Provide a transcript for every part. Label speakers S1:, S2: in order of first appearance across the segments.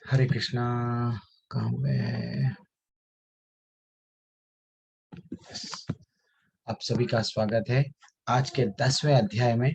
S1: हरे कृष्णा। कहाँ पे? आप सभी का स्वागत है। आज के 10वें अध्याय में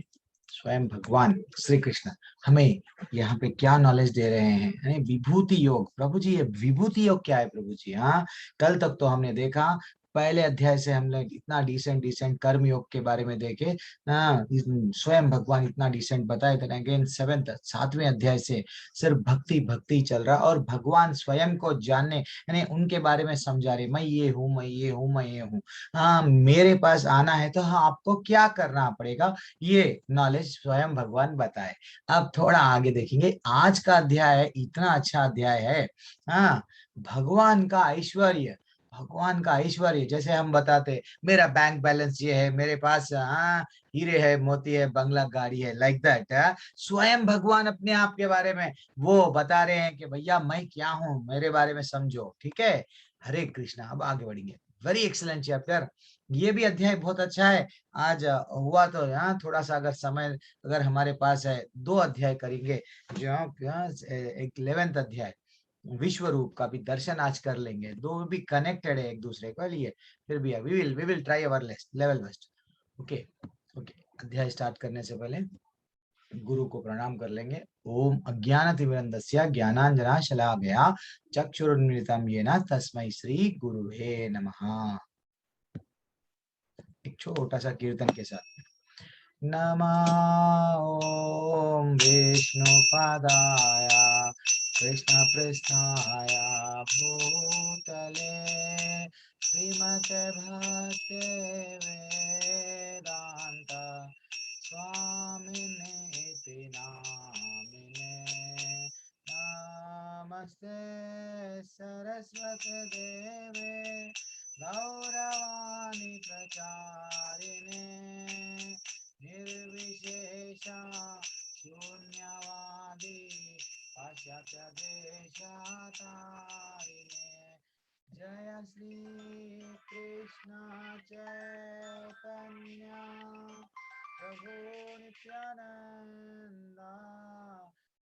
S1: स्वयं भगवान श्री कृष्ण हमें यहाँ पे क्या नॉलेज दे रहे हैं, यानी विभूति योग। प्रभु जी, ये विभूति योग क्या है प्रभु जी? हाँ, कल तक तो हमने देखा, पहले अध्याय से हमने इतना डिसेंट डिसेंट कर्म योग के बारे में देखे। हाँ, स्वयं भगवान इतना डिसेंट बताए थे। अगेन 7वें अध्याय से सिर्फ भक्ति भक्ति चल रहा, और भगवान स्वयं को जानने, यानी उनके बारे में समझा रहे, मैं ये हूँ, मैं ये हूँ, मैं ये हूँ। हाँ, मेरे पास आना है तो हाँ, आपको क्या करना पड़ेगा, ये नॉलेज स्वयं भगवान बताए। अब थोड़ा आगे देखेंगे। आज का अध्याय इतना अच्छा अध्याय है। हाँ, भगवान का ऐश्वर्य, भगवान का ऐश्वर्य। जैसे हम बताते, मेरा बैंक बैलेंस ये है, मेरे पास हाँ हीरे है, मोती है, बंगला गाड़ी है, लाइक दैट। स्वयं भगवान अपने आप के बारे में वो बता रहे हैं कि भैया मैं क्या हूँ, मेरे बारे में समझो। ठीक है, हरे कृष्णा। अब आगे बढ़ेंगे। Very excellent chapter. ये भी अध्याय बहुत अच्छा है। आज हुआ तो यहाँ थोड़ा सा अगर समय अगर हमारे पास है, 2 अध्याय करेंगे। जो एक 11th अध्याय विश्व रूप का भी दर्शन आज कर लेंगे। दो भी कनेक्टेड है एक दूसरे के लिए। फिर भी we will try our level best. Okay okay. अध्याय स्टार्ट करने से पहले गुरु को प्रणाम कर लेंगे। ओम अज्ञानतिमिरन्दस्य ज्ञानांजना शलाकया चक्षुरुन्मीलितं येन तस्मै श्री गुरुवे नमः। एक छोटा सा कीर्तन के साथ। नमः ओम विष्णुपादाय कृष्णपृष्ठाय भूतले श्रीमते भक्ति वेदांत स्वामिने इति नामिने। नमस्ते सरस्वती देवे गौरवाणी प्रचारिणे निर्विशेषा शून्यवादी पाश्चात्यदेशतारिणे। जय श्री कृष्ण चैतन्य प्रभु नित्यानंदा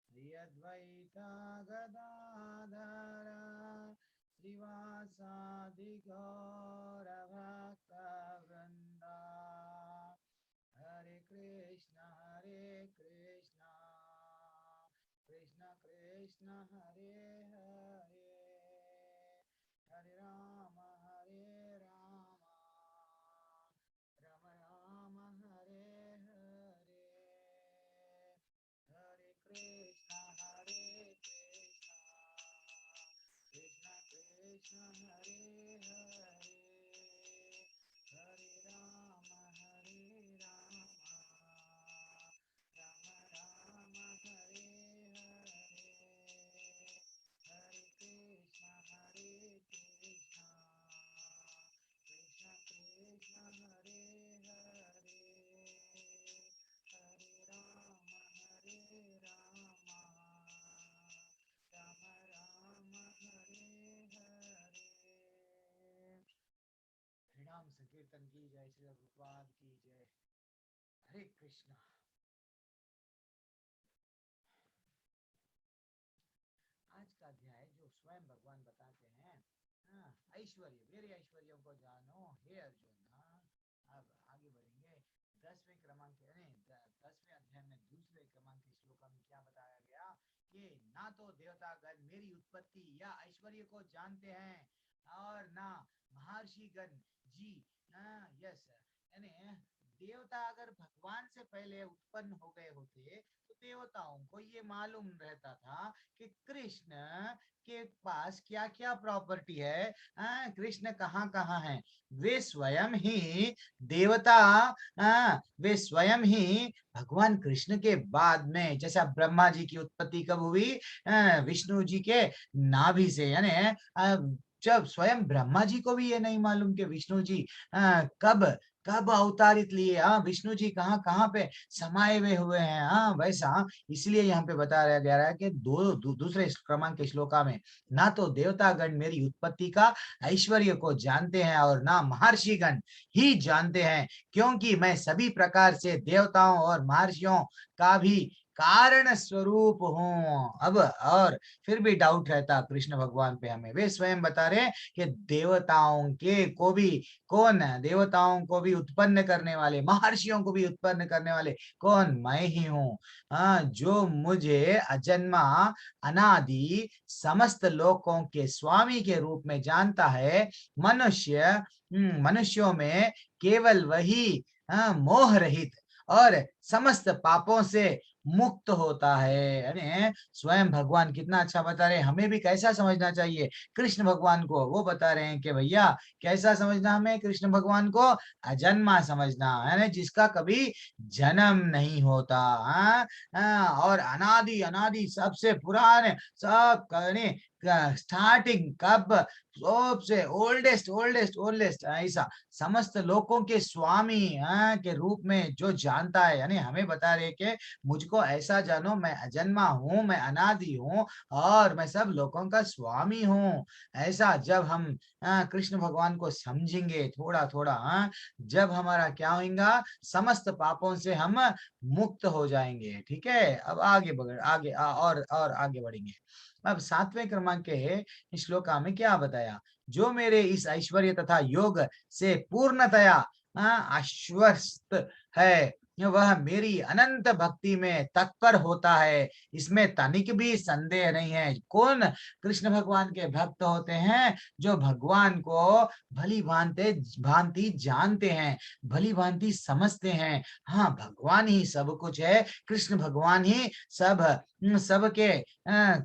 S1: श्री अद्वैत गदाधर श्रीवासादि गौर भक्त वृंदा। हरे कृष्ण कृष्ण कृष्ण हरे हरे, हरे राम राम राम हरे हरे। हरे कृष्ण कृष्ण कृष्ण हरे हरे, हरे राम राम राम हरे हरे। हरे कृष्ण कृष्ण कृष्ण हरे हरे, हरे राम राम राम हरे हरे। हरिनाम संकीर्तन की जय, श्री भगवान की जय। हरे कृष्णा। आज का अध्याय जो स्वयं भगवान बताते हैं, हाँ, ऐश्वर्य, मेरे ऐश्वर्यों को जानो हे अर्जुन। हाँ, अब आगे बढ़ेंगे। 10वें क्रमांक, 10वें अध्याय में दूसरे क्रमांक के श्लोक में क्या बताया गया कि ना तो देवतागण मेरी उत्पत्ति या ऐश्वर्य को जानते हैं, और ना महर्षिगण जी। यस, यानी देवता अगर भगवान से पहले उत्पन्न हो गए होते तो देवताओं को ये मालूम रहता था कि कृष्ण के पास क्या क्या प्रॉपर्टी है, कृष्ण कहाँ कहाँ है। वे स्वयं ही देवता, वे स्वयं ही भगवान कृष्ण के बाद में, जैसा ब्रह्मा जी की उत्पत्ति कब हुई, विष्णु जी के नाभि से। यानी जब स्वयं ब्रह्मा जी को भी ये नहीं मालूम कि विष्णु जी कब कब अवतारित लिए, हाँ, विष्णु जी कहाँ कहाँ पे समाये हुए हैं। हाँ, वैसा इसलिए यहाँ पे बताया गया है कि दूसरे क्रमांक के श्लोका में ना तो देवतागण मेरी उत्पत्ति का ऐश्वर्य को जानते हैं, और ना महर्षिगण ही जानते हैं, क्योंकि मैं सभी प्रकार से देवताओं और महर्षियों का भी कारण स्वरूप हूँ। अब और फिर भी डाउट रहता कृष्ण भगवान पे हमें। वे स्वयं बता रहे हैं कि देवताओं के को भी कौन है, देवताओं को भी उत्पन्न करने वाले, महर्षियों को भी उत्पन्न करने वाले कौन, मैं ही हूँ। हाँ, जो मुझे अजन्मा अनादि समस्त लोकों के स्वामी के रूप में जानता है, मनुष्यों में केवल वही मोह रहित और समस्त पापों से मुक्त होता है। यानी स्वयं भगवान कितना अच्छा बता रहे हैं, हमें भी कैसा समझना चाहिए कृष्ण भगवान को। वो बता रहे हैं कि भैया कैसा समझना हमें कृष्ण भगवान को, अजन्मा समझना है, जिसका कभी जन्म नहीं होता। और अनादि अनादि सबसे पुराने सब स्टार्टिंग कब, सबसे ओल्डेस्ट ओल्डेस्ट ओल्डेस्ट ऐसा समस्त लोकों के स्वामी के रूप में जो जानता है। यानी हमें बता रहे कि मुझको ऐसा जानो, मैं अजन्मा हूँ, मैं अनादि हूँ और मैं सब लोगों का स्वामी हूँ। ऐसा जब हम कृष्ण भगवान को समझेंगे थोड़ा थोड़ा, जब हमारा क्या होगा, समस्त पापों से हम मुक्त हो जाएंगे। ठीक है, अब आगे बढ़ आगे और आगे बढ़ेंगे। अब 7वें क्रमांक के श्लोका में क्या बताया, जो मेरे इस ऐश्वर्य तथा योग से पूर्णतया आश्वस्त है, वह मेरी अनंत भक्ति में तत्पर होता है, इसमें तनिक भी संदेह नहीं है। कौन कृष्ण भगवान के भक्त होते हैं, जो भगवान को भली भांति भांति जानते हैं, भली भांति समझते हैं। हाँ, भगवान ही सब कुछ है, कृष्ण भगवान ही सबके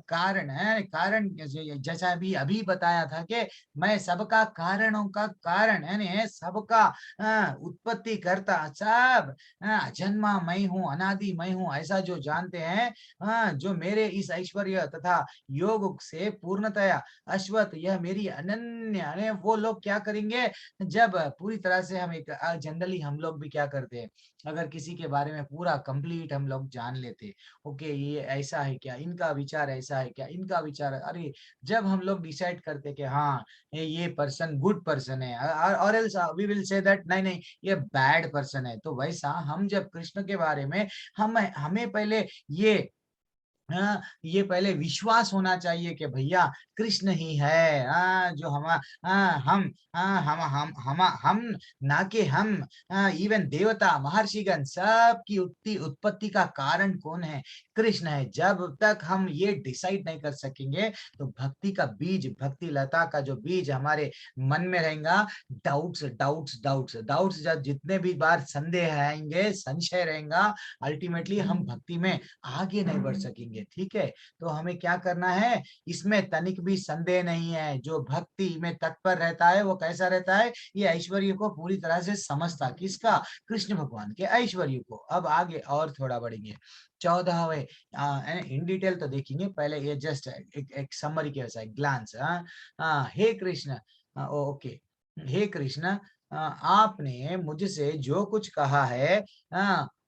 S1: कारण है। कारण जैसा अभी अभी बताया था कि मैं सबका कारणों का कारण है, सबका उत्पत्ति करता, सब अजन्मा मैं हूँ, अनादि मैं हूँ, ऐसा जो जानते हैं, जो मेरे इस ऐश्वर्य तथा योग से पूर्णतया अश्वत, यह मेरी अनन्य, वो लोग क्या करेंगे, जब पूरी तरह से हम एक जनरली हम लोग भी क्या करते हैं, अगर किसी के बारे में पूरा कंप्लीट हम लोग जान लेते, ओके ये ऐसा है क्या, इनका विचार ऐसा है क्या, इनका विचार, अरे जब हम लोग डिसाइड करते कि हाँ ये पर्सन गुड पर्सन है, और else we will say that नहीं नहीं ये बैड पर्सन है, तो वैसा हम जब कृष्ण के बारे में हमें पहले ये पहले विश्वास होना चाहिए कि भैया कृष्ण ही है, जो हम ना कि हम इवन देवता महर्षिगण सब की उत्पत्ति का कारण कौन है, कृष्ण है। जब तक हम ये डिसाइड नहीं कर सकेंगे तो भक्ति का बीज, भक्ति लता का जो बीज हमारे मन में रहेगा, डाउट्स डाउट्स डाउट्स डाउट्स, जब जितने भी बार संदेह आएंगे, संशय रहेगा, अल्टीमेटली हम भक्ति में आगे नहीं बढ़ सकेंगे। ठीक है, तो हमें क्या करना है, इसमें तनिक भी संदेह नहीं है, जो भक्ति में तत्पर रहता है वो कैसा रहता है, ये ऐश्वर्य को पूरी तरह से समझता, किसका, कृष्ण भगवान के ऐश्वर्य को। अब आगे और थोड़ा बढ़ेंगे, 14वें इन डिटेल तो देखेंगे, पहले ये जस्ट एक समरी के वैसा ग्लांस। हे कृष्ण, ओके, हे कृष्ण, आपने मुझसे जो कुछ कहा है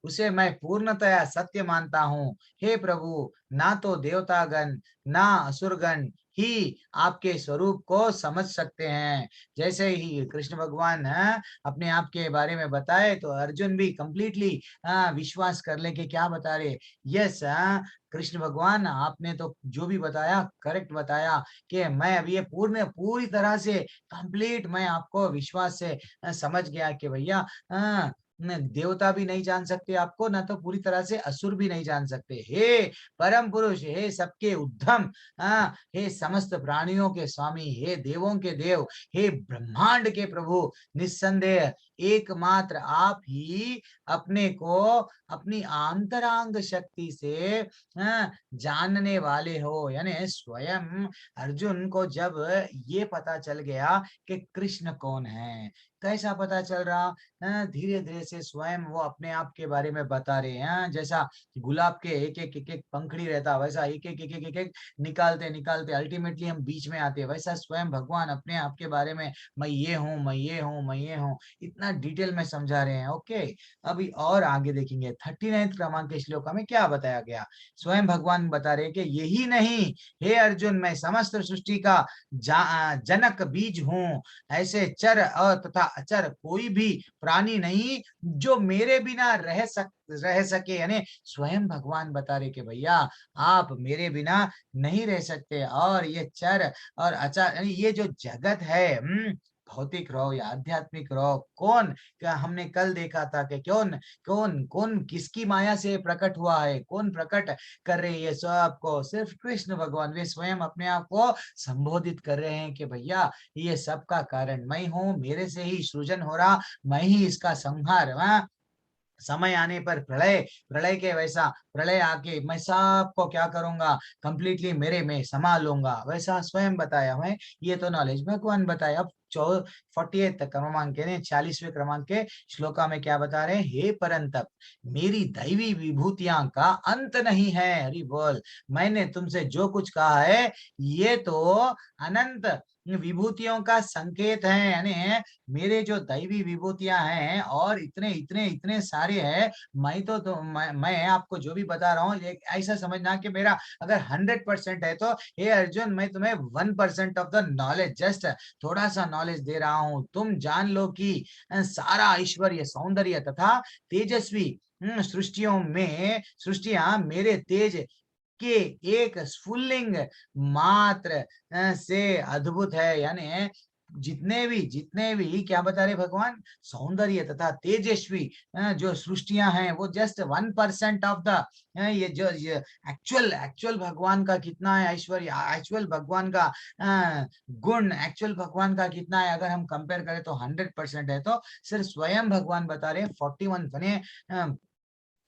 S1: उसे मैं पूर्णतया सत्य मानता हूँ। हे प्रभु, ना तो देवतागण ना असुरगण ही आपके स्वरूप को समझ सकते हैं। जैसे ही कृष्ण भगवान अपने आप के बारे में बताए तो अर्जुन भी कंप्लीटली विश्वास कर ले कि क्या बता रहे, यस कृष्ण भगवान आपने तो जो भी बताया करेक्ट बताया, कि मैं अभी ये पूरी तरह से कंप्लीट मैं आपको विश्वास से समझ गया कि भैया देवता भी नहीं जान सकते आपको, ना तो पूरी तरह से असुर भी नहीं जान सकते। हे परम पुरुष, हे सबके उद्धम, हे समस्त प्राणियों के स्वामी, हे देवों के देव, हे ब्रह्मांड के प्रभु, निस्संदेह एकमात्र आप ही अपने को अपनी आंतरांग शक्ति से जानने वाले हो। यानी स्वयं अर्जुन को जब ये पता चल गया कि कृष्ण कौन है, कैसा पता चल रहा, धीरे धीरे से स्वयं वो अपने आप के बारे में बता रहे हैं। जैसा गुलाब के एक एक पंखड़ी रहता, वैसा एक एक निकालते निकालते अल्टीमेटली हम बीच में आते, वैसा स्वयं भगवान अपने आप के बारे में मैं ये हूँ, मैं ये हूँ, मैं ये हूँ, इतना डिटेल में समझा रहे हैं। ओके, अभी और आगे देखेंगे 39वें क्रमांक के श्लोक में क्या बताया गया। स्वयं भगवान बता रहे कि यही नहीं, हे अर्जुन, मैं समस्त सृष्टि का जनक बीज हूँ। ऐसे चर तथा अचर कोई भी प्राणी नहीं जो मेरे बिना रह सके। यानी स्वयं भगवान बता रहे कि भैया आप मेरे बिना नहीं रह सकते। और ये चर और अचर यानी ये जो जगत है, भौतिक रहो या आध्यात्मिक रहो, कौन, क्या हमने कल देखा था कि कौन कौन कौन किसकी माया से प्रकट हुआ है, कौन प्रकट कर रहे हैं ये सबको? सिर्फ कृष्ण भगवान। वे स्वयं अपने आप को संबोधित कर रहे हैं कि भैया ये सब का कारण मैं हूँ, मेरे से ही सृजन हो रहा, मैं ही इसका संहार। समय आने पर प्रलय, प्रलय के वैसा प्रलय आके मैं सबको क्या करूंगा, कंप्लीटली मेरे में समा लूंगा, वैसा स्वयं बताया है। ये तो नॉलेज भगवान बताया। अब 48 क्रमांक के 40वें क्रमांक के श्लोका में क्या बता रहे हैं? हे परंतप, मेरी दैवी विभूतियां का अंत नहीं है। हरि बोल। मैंने तुमसे जो कुछ कहा है ये तो अनंत विभूतियों का संकेत है। यानी मेरे जो दैवी विभूतियां हैं और इतने इतने इतने सारे हैं, मैं आपको जो भी बता रहा हूँ ऐसा समझना कि मेरा अगर 100% है तो हे अर्जुन मैं तुम्हें 1% ऑफ द नॉलेज, जस्ट थोड़ा सा नॉलेज दे रहा हूँ। तुम जान लो कि सारा ऐश्वर्य, सौंदर्य तथा तेजस्वी सृष्टियां मेरे तेज के एक स्फुल्लिंग मात्र से अद्भुत है। यानी जितने भी क्या बता रहे भगवान, सौंदर्य तथा तेजस्वी जो सृष्टियां हैं वो जस्ट 1% ऑफ द, ये जो ये एक्चुअल एक्चुअल भगवान का कितना है ऐश्वर्य, एक्चुअल भगवान का गुण, एक्चुअल भगवान का कितना है, अगर हम कंपेयर करें तो 100% है। तो सिर्फ स्वयं भगवान बता रहे हैं 41 बने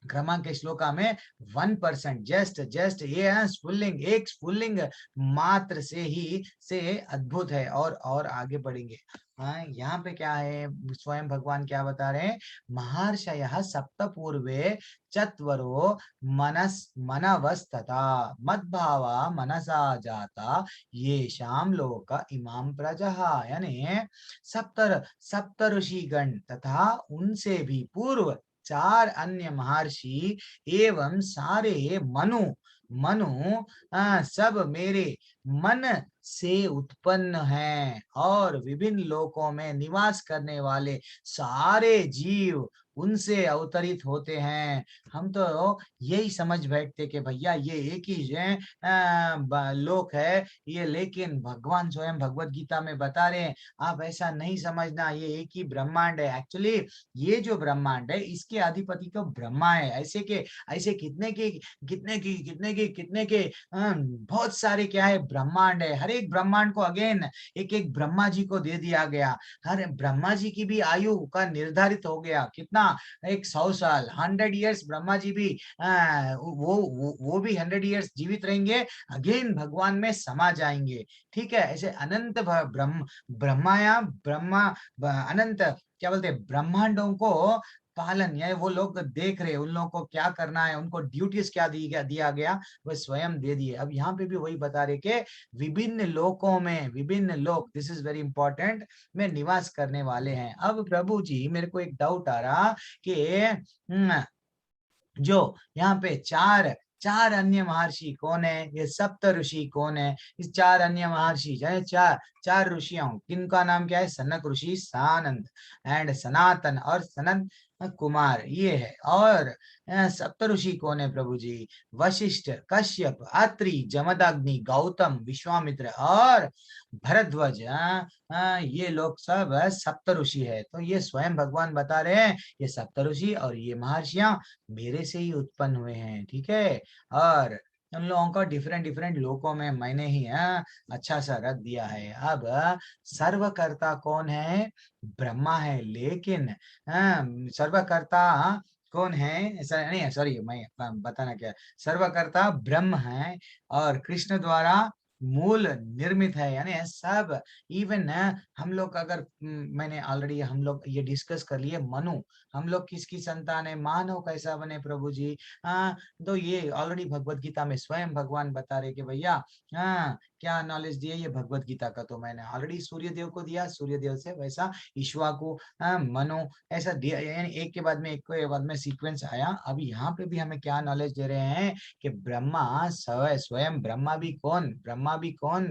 S1: क्रमांक के श्लोका में 1%, जस्ट जस्ट ये स्फुल्लिंग, एक स्फुल्लिंग मात्र से ही से अद्भुत है। और आगे बढ़ेंगे। हाँ, यहाँ पे क्या है, स्वयं भगवान क्या बता रहे हैं? महर्षयः सप्त पूर्वे चत्वरो मनवस्तथा मद्भावा मनसा जाता येषाम लोक इमाम प्रजः। यानी सप्त ऋषिगण तथा उनसे भी पूर्व 4 अन्य महर्षि एवं सारे मनु मनु सब मेरे मन से उत्पन्न हैं और विभिन्न लोकों में निवास करने वाले सारे जीव उनसे अवतरित होते हैं। हम तो यही समझ बैठते कि भैया ये एक ही लोक है ये, लेकिन भगवान स्वयं भगवत गीता में बता रहे हैं आप ऐसा नहीं समझना, ये एक ही ब्रह्मांड है। एक्चुअली ये जो ब्रह्मांड है इसके अधिपति तो ब्रह्मा है। ऐसे कितने के बहुत सारे क्या है ब्रह्मांड है। हर एक ब्रह्मांड को अगेन एक एक ब्रह्मा जी को दे दिया गया। हर ब्रह्मा जी की भी आयु का निर्धारित हो गया कितना, एक 100 साल, 100 ईयर्स। ब्रह्मा जी भी वो भी 100 ईयर्स जीवित रहेंगे, अगेन भगवान में समा जाएंगे। ठीक है, ऐसे अनंत ब्रह्माया ब्रह्मा अनंत क्या बोलते हैं ब्रह्मांडों को पालन, या वो लोग देख रहे, उन लोगों को क्या करना है, उनको ड्यूटीज क्या दिया गया वो स्वयं दे दिए। अब यहाँ पे भी वही बता रहे कि विभिन्न लोकों में, विभिन्न लोक, दिस इज वेरी इंपॉर्टेंट, में निवास करने वाले हैं। अब प्रभु जी मेरे को एक डाउट आ रहा कि जो यहाँ पे चार चार अन्य महर्षि कौन है, ये सप्त ऋषि कौन है? इस चार अन्य महर्षि चाहे चार चार ऋषियों, किनका नाम क्या है? सनक ऋषि, सानंद एंड सनातन और सनत कुमार, ये है। और सप्त ऋषि कौन है प्रभु जी? वशिष्ठ, कश्यप, अत्रि, जमदग्नि, गौतम, विश्वामित्र और भरद्वाज। ये लोग सब सप्त ऋषि है। तो ये स्वयं भगवान बता रहे हैं ये सप्त ऋषि और ये महर्षियां मेरे से ही उत्पन्न हुए हैं। ठीक है, और उन लोगों को डिफरेंट डिफरेंट लोकों में मैंने ही अच्छा सा रख दिया है। अब सर्वकर्ता कौन है? ब्रह्मा है। लेकिन सर्वकर्ता कौन है? ऐसा नहीं, सॉरी मैं बताना क्या, सर्वकर्ता ब्रह्म है और कृष्ण द्वारा मूल निर्मित है। यानी सब इवन हम लोग अगर मैंने ऑलरेडी हम लोग ये डिस्कस कर लिए, मनु हम लोग किसकी संतान है? मानव कैसा बने प्रभु जी? तो ये ऑलरेडी भगवत गीता में स्वयं भगवान बता रहे कि भैया क्या नॉलेज दिए ये भगवत गीता का, तो मैंने ऑलरेडी सूर्य देव को दिया, सूर्य देव से वैसा ईश्वा को, मनु, ऐसा दिया। यानी एक के बाद में एक के बाद में सीक्वेंस आया। अभी यहाँ पे भी हमें क्या नॉलेज दे रहे हैं कि ब्रह्मा स्वयं ब्रह्मा भी कौन? ब्रह्मा ब्रह्मा भी कौन,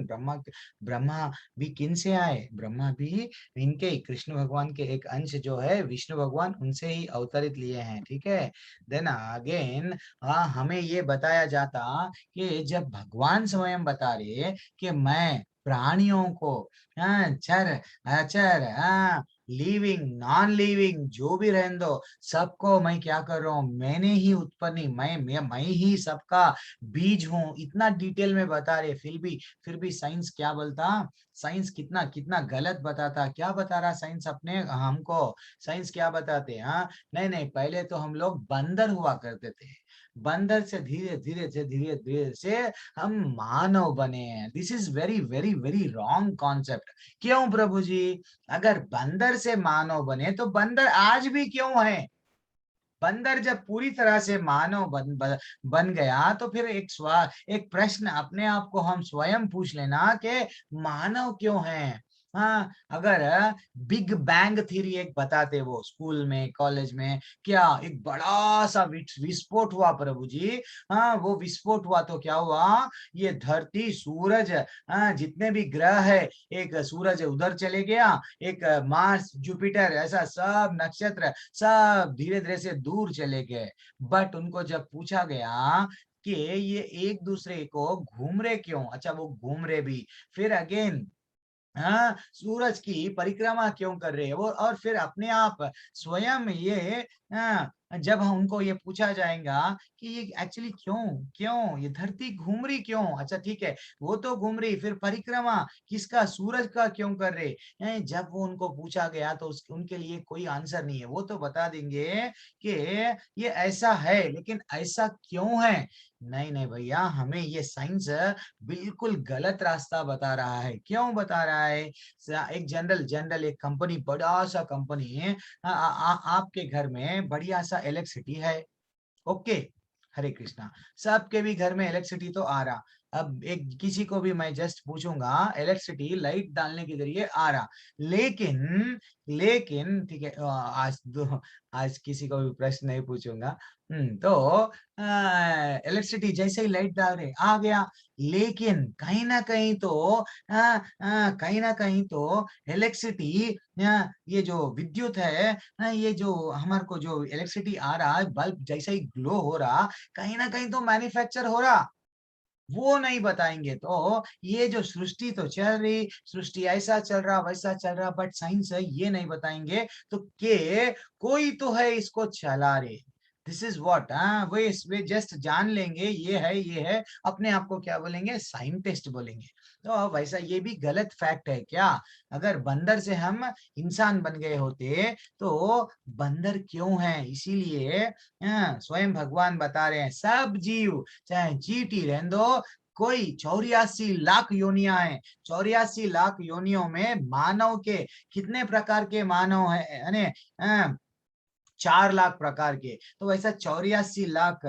S1: ब्रह्मा भी किन से आए, ब्रह्मा भी इनके कृष्ण भगवान के एक अंश जो है विष्णु भगवान उनसे ही अवतरित लिए हैं, ठीक है। देन अगेन हमें ये बताया जाता कि जब भगवान स्वयं बता रहे कि मैं प्राणियों को चर अचर लिविंग नॉन लिविंग जो भी रहने दो सबको मैं क्या कर रहा हूँ, मैंने ही उत्पत्ति, मैं ही सबका बीज हूँ, इतना डिटेल में बता रहे, फिर भी साइंस क्या बोलता, साइंस कितना कितना गलत बताता। क्या बता रहा साइंस अपने हमको, साइंस क्या बताते, हाँ नहीं नहीं, पहले तो हम लोग बंदर हुआ करते थे, बंदर से धीरे धीरे से हम मानव बने हैं। This is very very very wrong concept. क्यों प्रभु जी, अगर बंदर से मानव बने तो बंदर आज भी क्यों है, बंदर जब पूरी तरह से मानव बन गया तो फिर एक प्रश्न अपने आप को हम स्वयं पूछ लेना कि मानव क्यों है। हाँ, अगर बिग बैंग थ्योरी एक बताते वो स्कूल में कॉलेज में, क्या एक बड़ा सा विस्फोट हुआ प्रभु जी, हाँ वो विस्फोट हुआ तो क्या हुआ, ये धरती सूरज जितने भी ग्रह है, एक सूरज उधर चले गया, एक मार्स जुपिटर ऐसा सब नक्षत्र सब धीरे धीरे से दूर चले गए। बट उनको जब पूछा गया कि ये एक दूसरे को घूम रहे क्यों, अच्छा वो घूम रहे भी, फिर अगेन हाँ सूरज की परिक्रमा क्यों कर रहे हैं वो, और फिर अपने आप स्वयं ये जब हम उनको ये पूछा जाएगा कि ये एक्चुअली क्यों क्यों ये धरती घूम रही क्यों, अच्छा ठीक है वो तो घूम रही, फिर परिक्रमा किसका, सूरज का क्यों कर रहे हैं, जब वो उनको पूछा गया तो उनके लिए कोई आंसर नहीं है, वो तो बता देंगे कि ये ऐसा है, लेकिन ऐसा क्यों है, नहीं नहीं भैया हमें ये साइंस बिल्कुल गलत रास्ता बता रहा है। क्यों बता रहा है, एक जनरल जनरल एक कंपनी, बड़ा सा कंपनी है, आपके घर में बढ़िया सा इलेक्ट्रिसिटी है, ओके, हरे कृष्णा, सबके भी घर में इलेक्ट्रिसिटी तो आ रहा, अब एक किसी को भी मैं जस्ट पूछूंगा इलेक्ट्रिसिटी लाइट डालने के जरिए आ रहा, लेकिन लेकिन ठीक है आज किसी को भी प्रश्न नहीं पूछूंगा। तो इलेक्ट्रिसिटी जैसे ही लाइट डाल रहे आ गया, लेकिन कहीं ना कहीं तो कहीं ना कहीं तो इलेक्ट्रिसिटी, ये जो विद्युत है, ये जो हमारे को जो इलेक्ट्रिसिटी आ रहा है, बल्ब जैसे ही ग्लो हो रहा, कहीं ना कहीं तो मैन्युफैक्चर हो रहा, वो नहीं बताएंगे तो ये जो सृष्टि तो चल रही, सृष्टि ऐसा चल रहा वैसा चल रहा, बट साइंस है ये नहीं बताएंगे तो के कोई तो है इसको चला रहे, this is what, way just जान लेंगे ये है, अपने आप को क्या बोलेंगे, साइंटिस्ट बोलेंगे। तो वैसा ये भी गलत फैक्ट है क्या, अगर बंदर से हम इंसान बन गए होते तो बंदर क्यों है, इसीलिए स्वयं भगवान बता रहे हैं सब जीव चाहे चींटी रहने दो, कोई 84 लाख योनियां हैं, 84 लाख योनियों में मानव के कितने प्रकार के मानव है, यानी 4 लाख प्रकार के, तो वैसा 84 लाख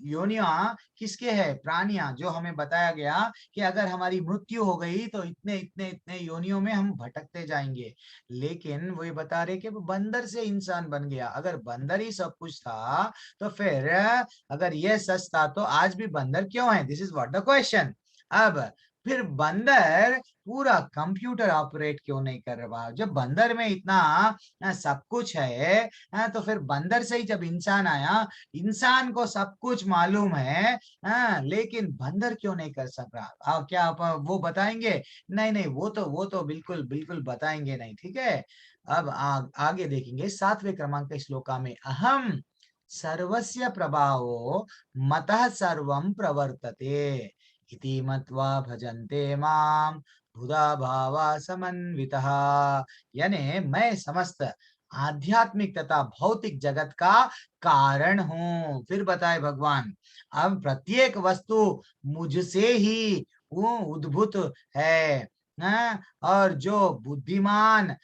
S1: योनियां किसके है, प्राणियां, जो हमें बताया गया कि अगर हमारी मृत्यु हो गई तो इतने इतने इतने योनियों में हम भटकते जाएंगे, लेकिन वही बता रहे कि बंदर से इंसान बन गया, अगर बंदर ही सब कुछ था तो फिर अगर ये सच था तो आज भी बंदर क्यों है, this is what the question. अब फिर बंदर पूरा कंप्यूटर ऑपरेट क्यों नहीं कर रहा, जब बंदर में इतना सब कुछ है, तो फिर बंदर से ही जब इंसान आया, इंसान को सब कुछ मालूम है, लेकिन बंदर क्यों नहीं कर सक रहा, क्या आप वो बताएंगे, नहीं नहीं वो तो बिल्कुल बिल्कुल बताएंगे नहीं, ठीक है। अब आगे देखेंगे 7वें क्रमांक के श्लोका में, अहम सर्वस्य प्रभावो मतः सर्वं प्रवर्तते इति मत्वा भजन्ते माम बुधा भावा समन्वितः, यानी मैं समस्त आध्यात्मिक तथा भौतिक जगत का कारण हूँ, फिर बताए भगवान, अब प्रत्येक वस्तु मुझसे ही वो उद्भूत है, और जो बुद्धिमान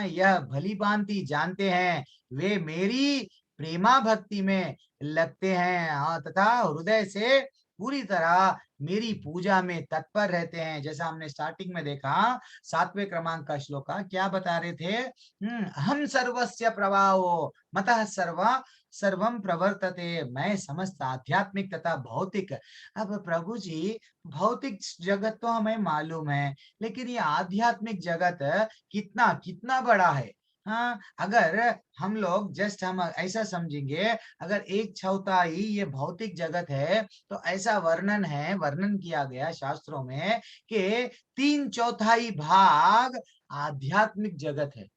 S1: यह भली भांति जानते हैं वे मेरी प्रेमा भक्ति में लगते हैं, तथा हृदय से पूरी तरह मेरी पूजा में तत्पर रहते हैं। जैसा हमने स्टार्टिंग में देखा 7वें क्रमांक का श्लोक का क्या बता रहे थे, हम सर्वस्य प्रवाहो मतः सर्वम प्रवर्तते, मैं समस्त आध्यात्मिक तथा भौतिक। अब प्रभु जी भौतिक जगत तो हमें मालूम है, लेकिन ये आध्यात्मिक जगत कितना कितना बड़ा है। हाँ, अगर हम लोग जस्ट हम ऐसा समझेंगे, अगर 1/4 ये भौतिक जगत है, तो ऐसा वर्णन किया गया शास्त्रों में कि 3/4 भाग आध्यात्मिक जगत है।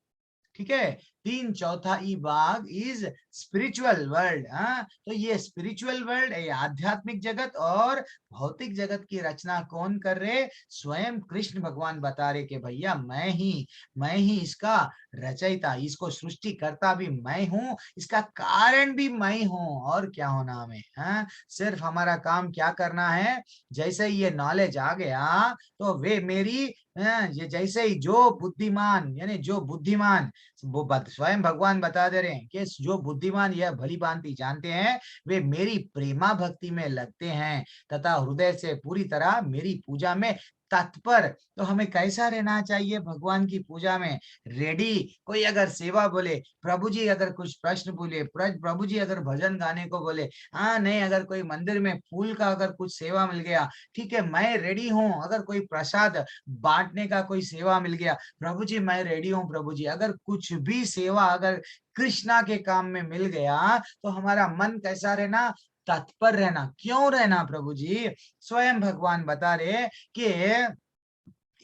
S1: ठीक है, 3/4 भाग इज स्पिरिचुअल वर्ल्ड। तो ये स्पिरिचुअल वर्ल्ड, ये आध्यात्मिक जगत और भौतिक जगत की रचना कौन कर रहे, स्वयं कृष्ण भगवान बता रहे कि भैया मैं ही इसका रचयिता, इसको सृष्टि करता भी मैं हूँ, इसका कारण भी मैं हूँ। और क्या होना हमें, सिर्फ हमारा काम क्या करना है, जैसे ही ये नॉलेज आ गया तो वे मेरी ये जैसे ही जो बुद्धिमान, यानी जो बुद्धिमान, वो स्वयं भगवान बता दे रहे हैं कि जो बुद्धिमान यह भली भांति जानते हैं, वे मेरी प्रेमा भक्ति में लगते हैं तथा हृदय से पूरी तरह मेरी पूजा में तत्पर। तो हमें कैसा रहना चाहिए भगवान की पूजा में, रेडी। कोई अगर सेवा बोले, प्रभु जी अगर कुछ प्रश्न बोले, प्रभु जी अगर भजन गाने को बोले, हाँ नहीं, अगर कोई मंदिर में फूल का अगर कुछ सेवा मिल गया, ठीक है मैं रेडी हूँ। अगर कोई प्रसाद बांटने का कोई सेवा मिल गया, प्रभु जी मैं रेडी हूँ। प्रभु जी अगर कुछ भी सेवा अगर कृष्णा के काम में मिल गया, तो हमारा मन कैसा रहना, तत्पर रहना। क्यों रहना प्रभु जी, स्वयं भगवान बता रहे कि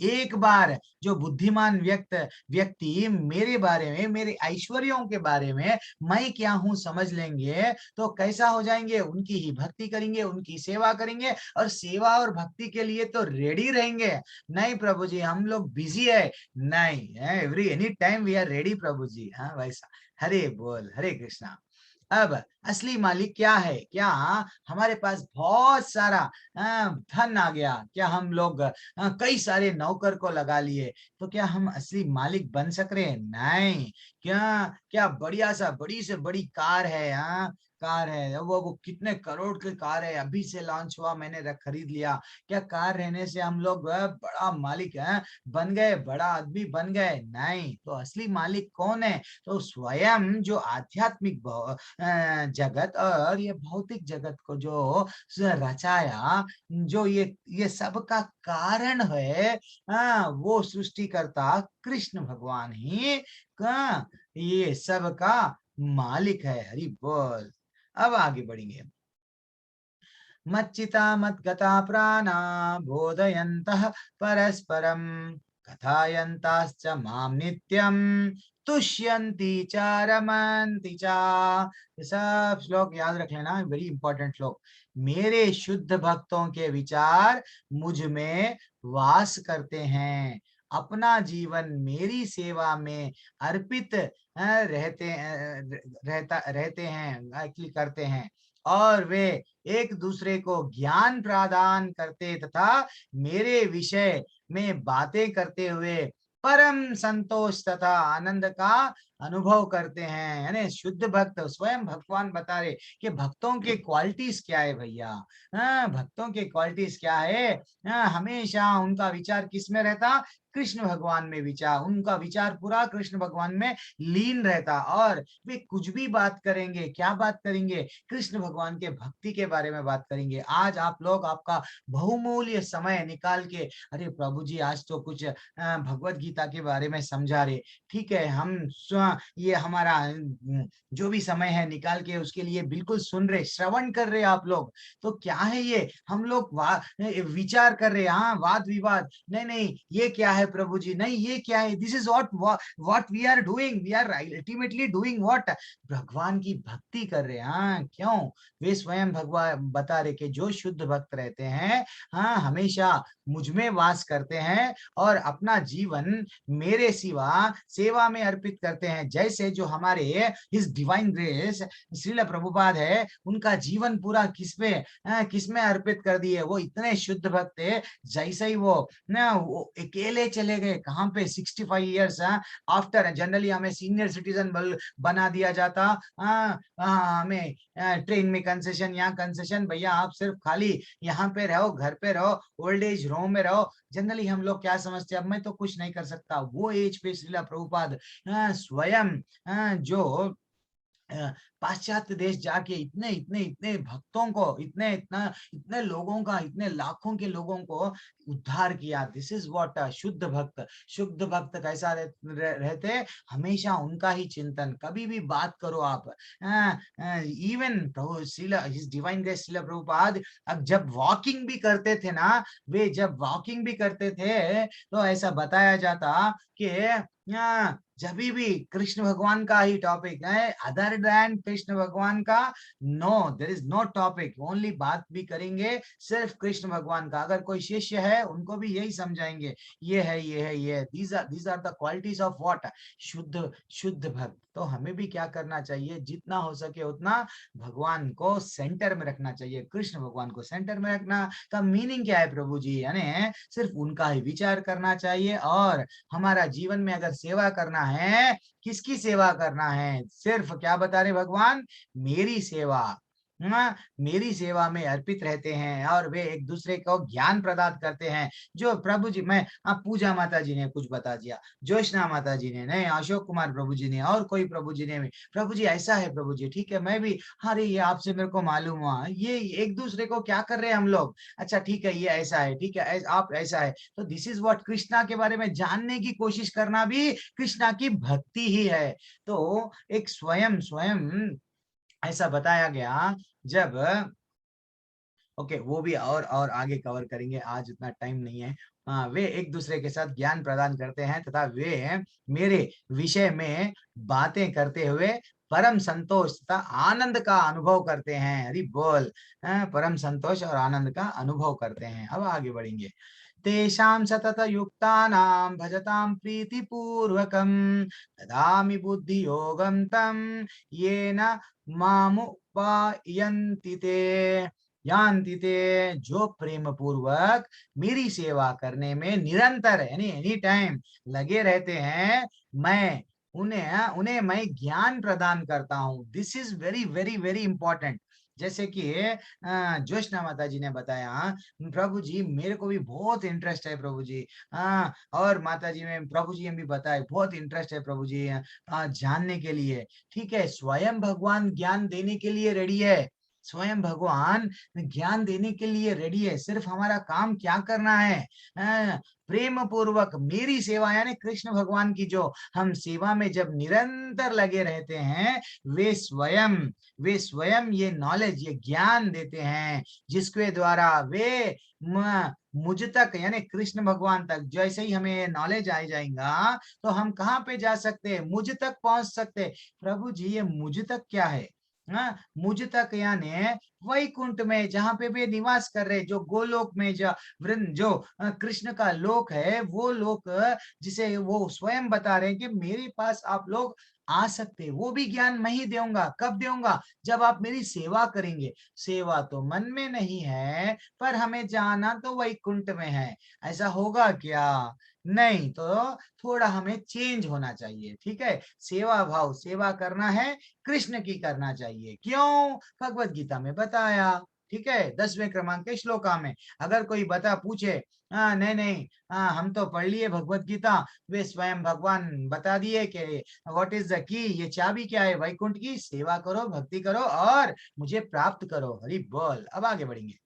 S1: एक बार जो बुद्धिमान व्यक्ति मेरे बारे में, मेरे ऐश्वर्यों के बारे में मैं क्या हूं समझ लेंगे, तो कैसा हो जाएंगे, उनकी ही भक्ति करेंगे, उनकी सेवा करेंगे, और सेवा और भक्ति के लिए तो रेडी रहेंगे। नहीं प्रभु जी हम लोग बिजी है, नहीं, any time we are ready प्रभु जी। हाँ वैसा, हरे बोल, हरे कृष्णा। अब असली मालिक क्या है, क्या हमारे पास बहुत सारा धन आ गया, क्या हम लोग कई सारे नौकर को लगा लिए, तो क्या हम असली मालिक बन सक रहे हैं, नहीं। क्या क्या बढ़िया सा बड़ी से बड़ी कार है, कार है, वो कितने करोड़ की कार है, अभी से लॉन्च हुआ, मैंने खरीद लिया। क्या कार रहने से हम लोग बड़ा मालिक है बन गए, बड़ा आदमी बन गए, नहीं। तो असली मालिक कौन है, तो स्वयं जो आध्यात्मिक जगत और ये भौतिक जगत को जो रचाया, जो ये सब का कारण है, वो सृष्टिकर्ता कृष्ण भगवान ही का ये सब का मालिक है। हरि बोल। अब आगे बढ़ेंगे। मच्चिता मद्गता प्राणा बोधयन्तः परस्परं कथायन्ताश्च मां नित्यं तुष्यन्ति च रमन्ति च। ये सब श्लोक याद रख लेना, वेरी इंपॉर्टेंट श्लोक। मेरे शुद्ध भक्तों के विचार मुझ में वास करते हैं, अपना जीवन मेरी सेवा में अर्पित रहते हैं, एक्चुअली करते हैं, और वे एक दूसरे को ज्ञान प्रदान करते तथा मेरे विषय में बातें करते हुए परम संतोष तथा आनंद का अनुभव करते हैं। यानी शुद्ध भक्त, स्वयं भगवान बता रहे कि भक्तों के क्वालिटीज क्या है भैया। भक्तों के क्वालिटीज क्या है, हमेशा उनका विचार किस में रहता, कृष्ण भगवान में विचार, उनका विचार पूरा कृष्ण भगवान में लीन रहता, और वे कुछ भी बात करेंगे, क्या बात करेंगे, कृष्ण भगवान के भक्ति के बारे में बात करेंगे। आज आप लोग आपका बहुमूल्य समय निकाल के, अरे प्रभु जी आज तो कुछ भगवत गीता के बारे में समझा रहे, ठीक है, हम ये हमारा जो भी समय है निकाल के उसके लिए बिल्कुल सुन रहे, श्रवण कर रहे आप लोग, तो क्या है ये, हम लोग विचार कर रहे, हाँ वाद विवाद, नहीं नहीं ये क्या है प्रभु जी, नहीं ये क्या है, this is what we are doing, we are ultimately doing what, भगवान की भक्ति कर रहे हैं। हाँ क्यों, वे स्वयं भगवान बता रहे कि जो शुद्ध भक्त रहते हैं, हाँ हमेशा मुझ में वास करते हैं और अपना जीवन मेरे सिवा सेवा में अर्पित करते हैं। जैसे जो हमारे his divine grace Srila Prabhupada है, उनका जीवन पूरा किसमें अर्पित कर दिए, वो इतने शुद्ध भक्त है, जैसे ही वो अकेले चले गए कहाँ पे 65 ईयर्स आफ्टर, जनरली हमें सीनियर सिटीजन बना दिया जाता। हमें ट्रेन में कंसेशन, यहाँ कंसेशन, भैया आप सिर्फ खाली यहाँ पे रहो, घर पे रहो, ओल्ड एज होम में रहो। जनरली हम लोग क्या समझते हैं, अब मैं तो कुछ नहीं कर सकता। वो एज पे श्रीला प्रभुपाद स्वयं जो पाश्चात्य देश जाके इतने इतने इतने भक्तों को, इतने इतना इतने लोगों का, इतने लाखों के लोगों को उद्धार किया। दिस इज व्हाट शुद्ध भक्त। शुद्ध भक्त कैसा रहते, हमेशा उनका ही चिंतन, कभी भी बात करो आप। इवन प्रभु Srila his divine grace Srila Prabhupada अब जब वॉकिंग भी करते थे ना, वे जब वॉकिंग भी करते थे तो ऐसा बताया जाता कि जब भी कृष्ण भगवान का ही टॉपिक है, अदर देन कृष्ण भगवान का no, there is no topic, only बात भी करेंगे सिर्फ कृष्ण भगवान का। अगर कोई शिष्य है उनको भी यही समझाएंगे, ये है, ये है, ये है। These are the qualities of what, शुद्ध शुद्ध भक्त। तो हमें भी क्या करना चाहिए, जितना हो सके उतना भगवान को सेंटर में रखना चाहिए। कृष्ण भगवान को सेंटर में रखना का मीनिंग क्या है प्रभु जी, यानी सिर्फ उनका ही विचार करना चाहिए। और हमारा जीवन में अगर सेवा करना है, किसकी सेवा करना है, सिर्फ क्या बता रहे भगवान, मेरी सेवा। मेरी सेवा में अर्पित रहते हैं और वे एक दूसरे को ज्ञान प्रदान करते हैं। जो प्रभु जी, मैं पूजा माता जी ने कुछ बता दिया, जोशना माता जी ने नहीं, अशोक कुमार प्रभु जी ने, और कोई प्रभु जी ने, प्रभु जी ऐसा है, प्रभु जी ठीक है, मैं भी, अरे ये आपसे मेरे को मालूम हुआ, ये एक दूसरे को क्या कर रहे हैं हम लोग, अच्छा ठीक है, ये ऐसा है, ठीक है, आप ऐसा है। तो दिस इज व्हाट, कृष्णा के बारे में जानने की कोशिश करना भी कृष्णा की भक्ति ही है। तो एक स्वयं स्वयं ऐसा बताया गया जब, ओके वो भी और आगे कवर करेंगे, आज इतना टाइम नहीं है। वे एक दूसरे के साथ ज्ञान प्रदान करते हैं तथा वे मेरे विषय में बातें करते हुए परम संतोष तथा आनंद का अनुभव करते हैं। हरि बोल। परम संतोष और आनंद का अनुभव करते हैं। अब आगे बढ़ेंगे। तेषां सतत युक्तानां भजतां प्रीतिपूर्वकं ददामि बुद्धि योगं तं येन मामुपायन्ति ते। जानती थे, जो प्रेम पूर्वक मेरी सेवा करने में निरंतर यानी एनी टाइम लगे रहते हैं, मैं उन्हें उन्हें मैं ज्ञान प्रदान करता हूँ। This is very very very important. जैसे कि जोशना माता जी ने बताया, प्रभु जी मेरे को भी बहुत इंटरेस्ट है प्रभु जी, और माता जी में प्रभु जी ने भी बताया बहुत इंटरेस्ट है प्रभु जी जानने के लिए। ठीक है, स्वयं भगवान ज्ञान देने के लिए रेडी है, स्वयं भगवान ज्ञान देने के लिए रेडी है। सिर्फ हमारा काम क्या करना है, प्रेम पूर्वक मेरी सेवा, यानी कृष्ण भगवान की जो हम सेवा में जब निरंतर लगे रहते हैं, वे स्वयं ये नॉलेज, ये ज्ञान देते हैं, जिसके द्वारा वे मुझ तक यानी कृष्ण भगवान तक, जैसे ही हमें नॉलेज आ जाएगा तो हम कहाँ पे जा सकते हैं, मुझ तक पहुंच सकते। प्रभु जी ये मुझ तक क्या है, मुझ तक यानी वैकुंठ में जहाँ पे वे निवास कर रहे, जो गोलोक में जो वृंद, जो कृष्ण का लोक है, वो लोक जिसे वो स्वयं बता रहे हैं कि मेरे पास आप लोग आ सकते, वो भी ज्ञान मैं ही दूंगा। कब दूंगा, जब आप मेरी सेवा करेंगे। सेवा तो मन में नहीं है, पर हमें जाना तो वैकुंठ में है। ऐसा होगा क्या, नहीं। तो थोड़ा हमें चेंज होना चाहिए। ठीक है, सेवा भाव, सेवा करना है कृष्ण की करना चाहिए। क्यों, भगवत गीता में बताया। ठीक है, 10वें क्रमांक के श्लोका में अगर कोई बता पूछे, नहीं नहीं, हम तो पढ़ लिए भगवत गीता, वे स्वयं भगवान बता दिए कि व्हाट इज द की, ये चाबी क्या है वैकुंठ की, सेवा करो, भक्ति करो और मुझे प्राप्त करो। हरि बोल। अब आगे बढ़ेंगे।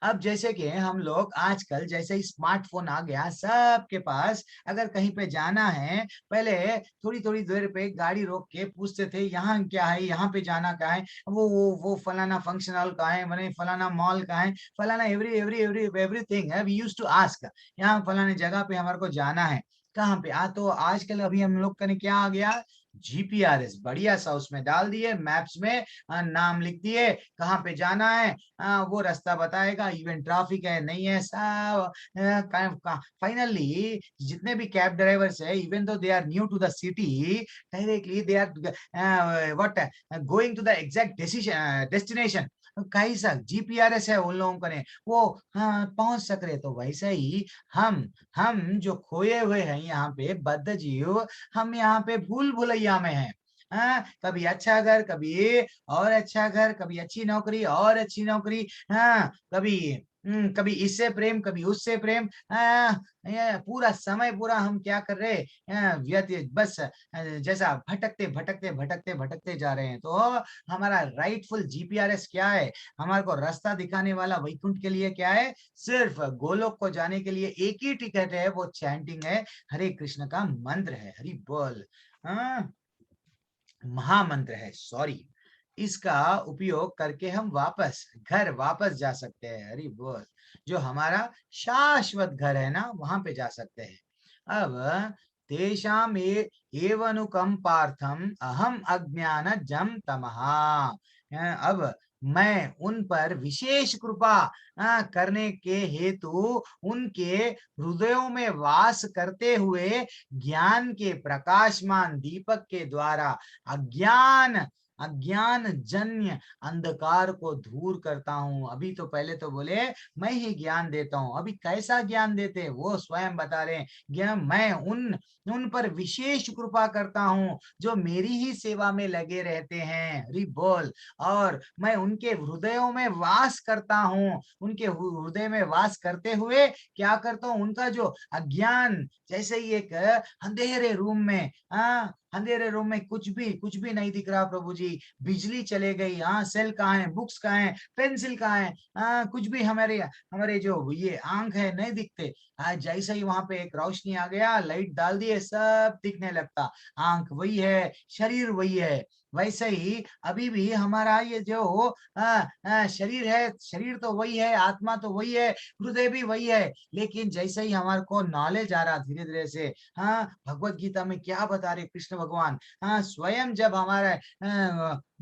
S1: अब जैसे कि हम लोग आजकल जैसे ही स्मार्टफोन आ गया सबके पास, अगर कहीं पे जाना है, पहले थोड़ी थोड़ी देर पे गाड़ी रोक के पूछते थे यहाँ क्या है, यहाँ पे जाना क्या है, वो फलाना फंक्शन हॉल कहाँ है, मैंने फलाना मॉल कहाँ है, फलाना एवरी एवरी एवरी एवरीथिंग है, वी यूज्ड टू आस्क, यहाँ फलाने जगह पे हमारे को जाना है, कहाँ पे। तो आजकल अभी हम लोग का क्या आ गया, जीपीआरएस, बढ़िया सा उसमें डाल दिए, मैप्स में नाम लिख दिए, कहाँ पे जाना है, वो रास्ता बताएगा। इवन ट्रैफिक है नहीं है, सब फाइनली जितने भी कैब ड्राइवर्स है, even though they are new to the city, directly they are what going to the exact destination. कैसा जीपीआरएस है उन लोगों का, वो हाँ पहुंच सक रहे। तो वैसे ही हम जो खोए हुए हैं यहाँ पे बद्ध जीव, हम यहाँ पे भूल भुलैया में हैं। हाँ, कभी अच्छा घर, कभी ये और अच्छा घर, कभी अच्छी नौकरी और अच्छी नौकरी, हाँ कभी इससे प्रेम, कभी उससे प्रेम, ये पूरा समय पूरा हम क्या कर रहे व्यतीत, बस जैसा भटकते भटकते भटकते भटकते जा रहे हैं। तो हमारा राइटफुल जीपीआरएस क्या है, हमारे को रास्ता दिखाने वाला वैकुंठ के लिए क्या है, सिर्फ गोलोक को जाने के लिए एक ही टिकट है, वो चैंटिंग है, हरे कृष्ण का मंत्र है, हरि बोल। महामंत्र है, सॉरी। इसका उपयोग करके हम वापस घर वापस जा सकते हैं, हरि बोल। जो हमारा शाश्वत घर है ना, वहां पे जा सकते हैं। अब तेषाम एवनुकम पार्थम अहम अज्ञान जम तमहा। अब मैं उन पर विशेष कृपा करने के हेतु उनके हृदयों में वास करते हुए ज्ञान के प्रकाशमान दीपक के द्वारा अज्ञान अज्ञान जन्य अंधकार को दूर करता हूं। अभी तो पहले तो बोले मैं ही ज्ञान देता हूं, अभी कैसा ज्ञान देते वो स्वयं बता रहे हैं। ज्ञान मैं उन पर विशेष कृपा करता हूं जो मेरी ही सेवा में लगे रहते हैं, हरि बोल। और मैं उनके हृदयों में वास करता हूं, उनके हृदय में वास करते हुए क्या करता हूं, उनका जो अज्ञान, जैसे ही एक अंधेरे रूम में, अंधेरे रूम में कुछ भी नहीं दिख रहा प्रभु जी, बिजली चले गई, सेल कहाँ है, बुक्स कहाँ है, पेंसिल कहाँ है, कुछ भी हमारे हमारे जो ये आंख है नहीं दिखते। जैसे ही वहां पे एक रोशनी आ गया, लाइट डाल दिए, सब दिखने लगता। आंख वही है, शरीर वही है। वैसे ही अभी भी हमारा ये जो शरीर है, शरीर तो वही है, आत्मा तो वही है, हृदय भी वही है। लेकिन जैसे ही हमारे को नॉलेज आ रहा धीरे धीरे से, भगवत गीता में क्या बता रहे कृष्ण भगवान, स्वयं जब हमारे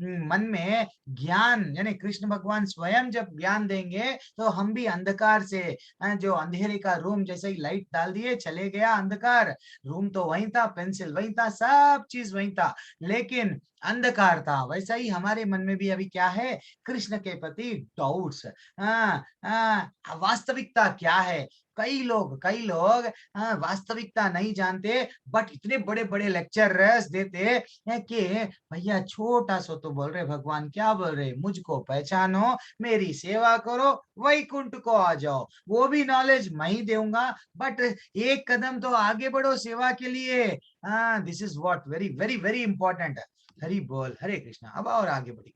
S1: मन में ज्ञान, यानी कृष्ण भगवान स्वयं जब ज्ञान देंगे, तो हम भी अंधकार से, जो अंधेरे का रूम, जैसे ही लाइट डाल दिए चले गया अंधकार, रूम तो वही था, पेंसिल वही था, सब चीज वही था, लेकिन अंधकार था। वैसा ही हमारे मन में भी अभी क्या है, कृष्ण के प्रति डाउट्स, वास्तविकता क्या है। कई लोग वास्तविकता नहीं जानते, बट इतने बड़े बड़े लेक्चरर्स देते हैं कि भैया छोटा सा तो बोल रहे, भगवान क्या बोल रहे, मुझको पहचानो, मेरी सेवा करो, वैकुंठ को आ जाओ। वो भी नॉलेज मैं ही दूंगा, बट एक कदम तो आगे बढ़ो सेवा के लिए। This is what very very very important. Hari बोल, हरे कृष्णा। अब और आगे बढ़िए।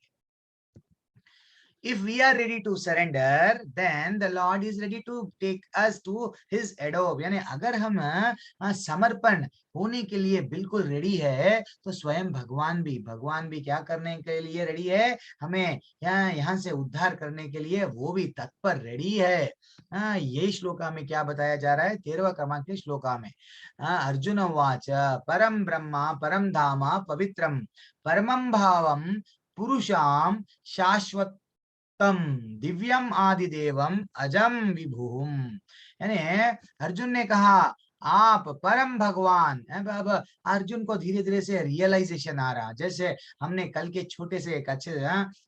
S1: If we are ready to surrender, then the Lord is ready to take us to His adobe. यानी अगर हम समर्पण होने के लिए बिल्कुल रेडी है, तो स्वयं भगवान भी क्या करने के लिए रेडी है, हमें यहाँ से उद्धार करने के लिए वो भी तत्पर रेडी है। ये श्लोका में क्या बताया जा रहा है, 13वां क्रमांक के श्लोका में, अर्जुन उवाच परम ब्रह्मा परम धामा पवित्रम परमं भावम पुरुषाम शाश्वत तम दिव्यम आदिदेवम अजम विभुम। यानी अर्जुन ने कहा आप परम भगवान। अब अर्जुन को धीरे धीरे से रियलाइजेशन आ रहा, जैसे हमने कल के छोटे से एक अच्छे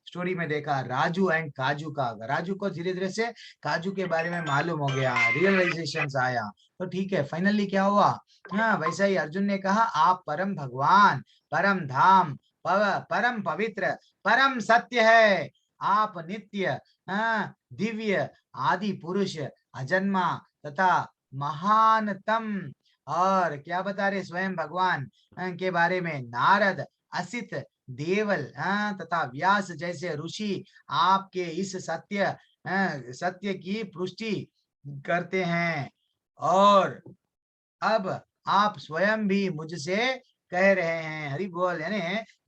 S1: स्टोरी में देखा राजू एंड काजू का। राजू को धीरे धीरे से काजू के बारे में मालूम हो गया, रियलाइजेशन आया, तो ठीक है, फाइनली क्या हुआ। वैसा ही अर्जुन ने कहा आप परम भगवान, परम धाम, परम पवित्र, परम सत्य है, आप नित्य, दिव्य, आदि पुरुष, अजन्मा तथा महानतम। और क्या बता रहे स्वयं भगवान के बारे में, नारद, असित, देवल तथा व्यास जैसे ऋषि आपके इस सत्य की पुष्टि करते हैं। और अब आप स्वयं भी मुझसे कह रहे हैं, हरि बोल। यानी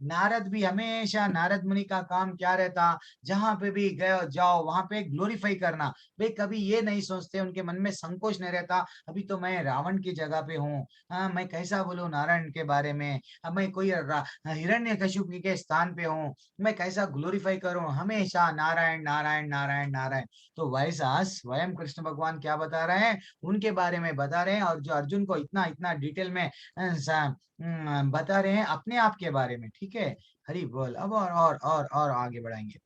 S1: नारद भी हमेशा, नारद मुनि का काम क्या रहता, जहां पे भी गए जाओ वहां पे ग्लोरीफाई करना। वे कभी ये नहीं सोचते, उनके मन में संकोच नहीं रहता, अभी तो मैं रावण की जगह पे हूँ, मैं कैसा बोलूं नारायण के बारे में, अब मैं कोई हिरण्यकशिपु के स्थान पे हूँ, मैं कैसा ग्लोरीफाई करूं, हमेशा नारायण नारायण नारायण नारायण। तो वैसा स्वयं कृष्ण भगवान क्या बता रहे हैं, उनके बारे में बता रहे हैं, और जो अर्जुन को इतना इतना डिटेल में बता रहे हैं अपने आप के बारे में, ठीक है। हरि बोल। अब और आगे बढ़ाएंगे।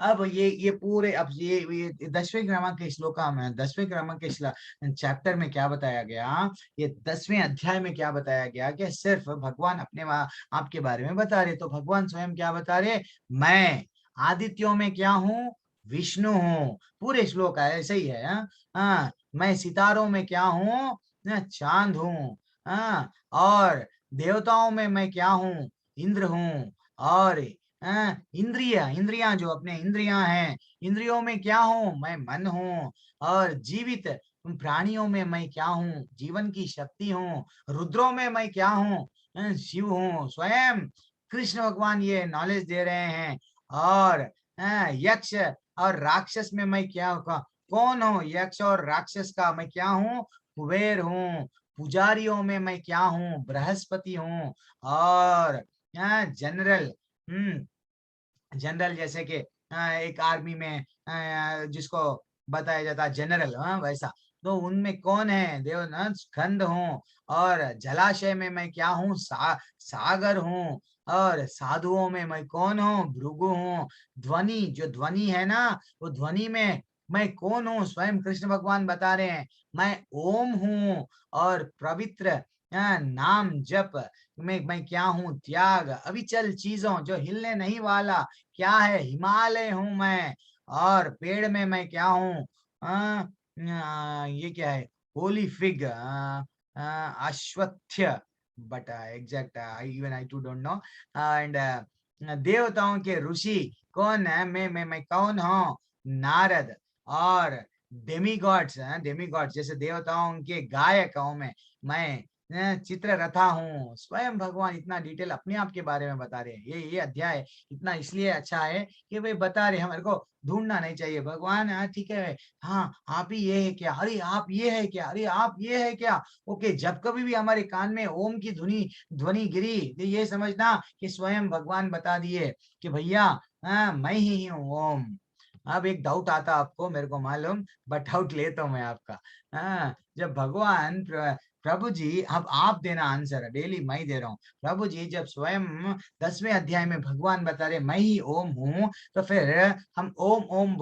S1: अब ये पूरे, अब ये 10वें क्रमांक के श्लोका में, 10वें क्रमांक के चैप्टर में क्या बताया गया, ये 10वें अध्याय में क्या बताया गया कि सिर्फ भगवान अपने आपके बारे में बता रहे, तो भगवान स्वयं क्या बता रहे, मैं आदित्यों में क्या हूँ, विष्णु हूँ। पूरे श्लोक है ऐसे ही है। हाँ, मैं सितारों में क्या हूँ, चांद हूँ। हाँ, और देवताओं में मैं क्या हूँ, इंद्र हूँ। और इंद्रियां जो अपने इंद्रियां हैं, इंद्रियों में क्या हूँ, मैं मन हूँ। और जीवित प्राणियों में मैं क्या हूँ, जीवन की शक्ति हूँ। रुद्रों में मैं क्या हूँ, शिव हूँ। स्वयं कृष्ण भगवान ये नॉलेज दे रहे हैं। और यक्ष और राक्षस में मैं क्या कौन हूँ, यक्ष और राक्षस का मैं क्या हूँ, कुबेर हूँ। पुजारियों में मैं क्या हूँ, बृहस्पति हूँ। और जनरल, जनरल जैसे कि एक आर्मी में जिसको बताया जाता है जनरल, वैसा, तो उनमें कौन है, देवनाथ स्कंद हूँ। और जलाशय में मैं क्या हूँ, सागर हूँ। और साधुओं में मैं कौन हूँ, भृगु हूँ। ध्वनि, जो ध्वनि है ना, वो ध्वनि में मैं कौन हूँ, स्वयं कृष्ण भगवान बता रहे हैं, मैं ओम हूँ। और पवित्र नाम जप मैं क्या हूँ, त्याग अविचल चीजों जो हिलने नहीं वाला क्या है, हिमालय हूं मैं। और पेड़ में मैं क्या हूँ, ये क्या है, होली फिग, अश्वत्थ, but exact even I too don't know. And देवताओं के ऋषि कौन है, मैं कौन हूँ, नारद। और डेमीगॉड्स, डेमीगॉड्स जैसे देवताओं के गायक हूं मैं चित्र रथा हूँ। स्वयं भगवान इतना डिटेल अपने आप के बारे में बता रहे हैं। ये अध्याय इतना इसलिए अच्छा है कि भाई बता रहे हैं, हमारे को ढूंढना नहीं चाहिए भगवान, हाँ ठीक है, हाँ आप ही ये है क्या, अरे आप ये है क्या, अरे आप ये है क्या। ओके, जब कभी भी हमारे कान में ओम की ध्वनि ध्वनि गिरी, तो ये समझना कि स्वयं भगवान बता दिए कि भैया, हाँ मैं ही हूँ ओम। अब एक डाउट आता आपको, मेरे को मालूम, बट डाउट लेता हूं मैं आपका। जब भगवान प्रभु जी, अब आप देना आंसर, डेली मैं ही दे रहा हूँ। प्रभु जी जब स्वयं 10वें अध्याय में भगवान बता रहे मैं ही ओम हूँ, तो फिर हम ओम ओम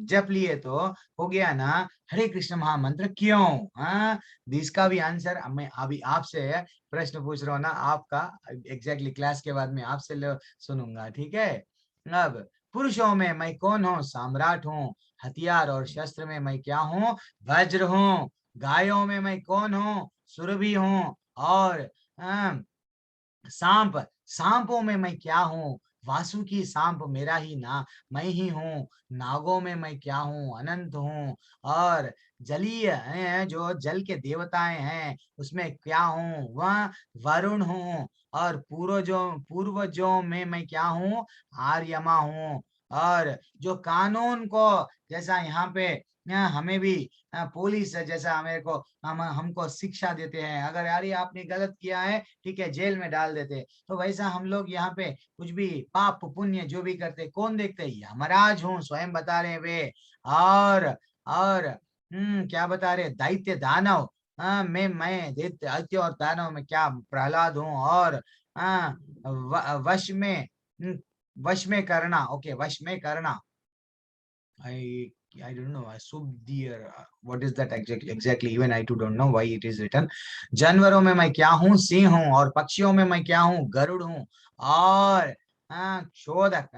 S1: जप लिए तो हो गया ना हरे कृष्ण महामंत्र क्यों। हाँ, इसका भी आंसर मैं अभी आपसे प्रश्न पूछ रहा हूँ ना, आपका एग्जैक्टली क्लास के बाद में आपसे सुनूंगा, ठीक है। अब पुरुषों में मैं कौन हूँ, सम्राट हूँ। हथियार और शस्त्र में मैं क्या हूँ, वज्र हूँ। गायों में मैं कौन हूँ, सुरभि हूँ। और सांप, सांपों में मैं क्या हूँ, वासुकी सांप मेरा ही ना, मैं ही हूँ। नागों में मैं क्या हूँ, अनंत हूँ। और जलीय हैं, जो जल के देवताएं हैं, उसमें क्या हूँ, वह वरुण हूँ। और पूर्वजों में मैं क्या हूँ, आर्यमा हूँ। और जो कानून को, जैसा यहाँ पे हमें भी पुलिस जैसा हमें को हमको शिक्षा देते हैं, अगर यार ये आपने गलत किया है, ठीक है, जेल में डाल देते, तो वैसा हम लोग यहाँ पे कुछ भी पाप पुण्य जो भी करते कौन देखते है, यमराज हूँ, स्वयं बता रहे हैं वे। और क्या बता रहे, दैत्य दानव, मैं दैत्य और दानव में क्या, प्रहलाद हूँ। और वश में, वश में करना, ओके, वश में करना, I I don't know. Subdir. What is that exactly? Even I too don't know why it is written. जानवरों में मैं क्या हूँ, सिंह हूँ। और पक्षियों में मैं क्या हूँ, गरुड़ हूँ। और क्षोधक,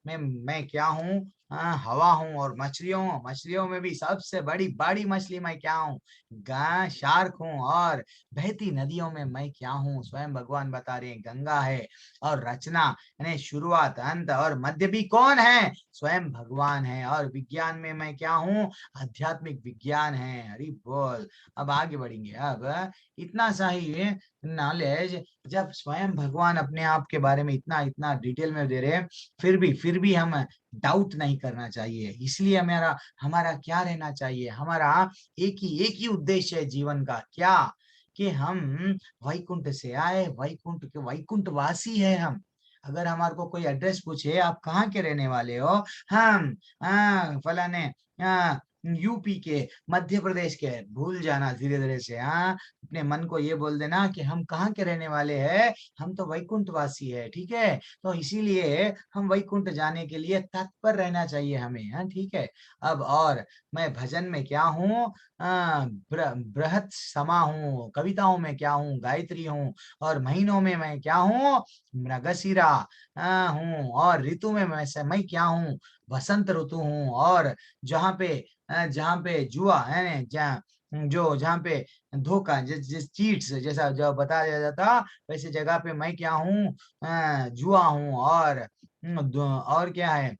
S1: मैं क्या हूँ, हवा हूँ। और मछलियों मछलियों में भी सबसे बड़ी बड़ी मछली मैं क्या हूँ, शार्क हूँ। और बहती नदियों में मैं क्या हूँ, स्वयं भगवान बता रहे हैं, गंगा है। और रचना यानी शुरुआत, अंत और मध्य भी कौन है, स्वयं भगवान है। और विज्ञान में मैं क्या हूँ, आध्यात्मिक विज्ञान है। हरि बोल। अब आगे बढ़ेंगे। अब इतना सा ही नॉलेज जब स्वयं भगवान अपने आप के बारे में इतना इतना डिटेल में दे रहे हैं, फिर भी हम डाउट नहीं करना चाहिए। इसलिए हमारा हमारा क्या रहना चाहिए, हमारा एक ही उद्देश्य है जीवन का, क्या, कि हम वैकुंठ से आए, वैकुंठ के वैकुंठ वासी है हम। अगर हमारे को कोई एड्रेस पूछे आप कहाँ के रहने वाले हो, हम फलाने यूपी के, मध्य प्रदेश के, भूल जाना धीरे धीरे से। हाँ, अपने मन को ये बोल देना कि हम कहाँ के रहने वाले हैं, हम तो वैकुंठ वासी है, ठीक है। तो इसीलिए हम वैकुंठ जाने के लिए तत्पर रहना चाहिए हमें। हाँ, ठीक है। अब और मैं भजन में क्या हूँ, बृहत समा हूँ, कविताओं में क्या हूँ, गायत्री हूँ, और महीनों में मैं क्या हूँ, मृगशिरा हूँ, और ऋतु में मैं क्या हूँ, बसंत ऋतु हूँ। और जहाँ पे जुआ है, जहाँ पे धोखा, जिस चीट्स जैसा जो बताया जाता, वैसे जगह पे मैं क्या हूँ, जुआ हूँ। और क्या है,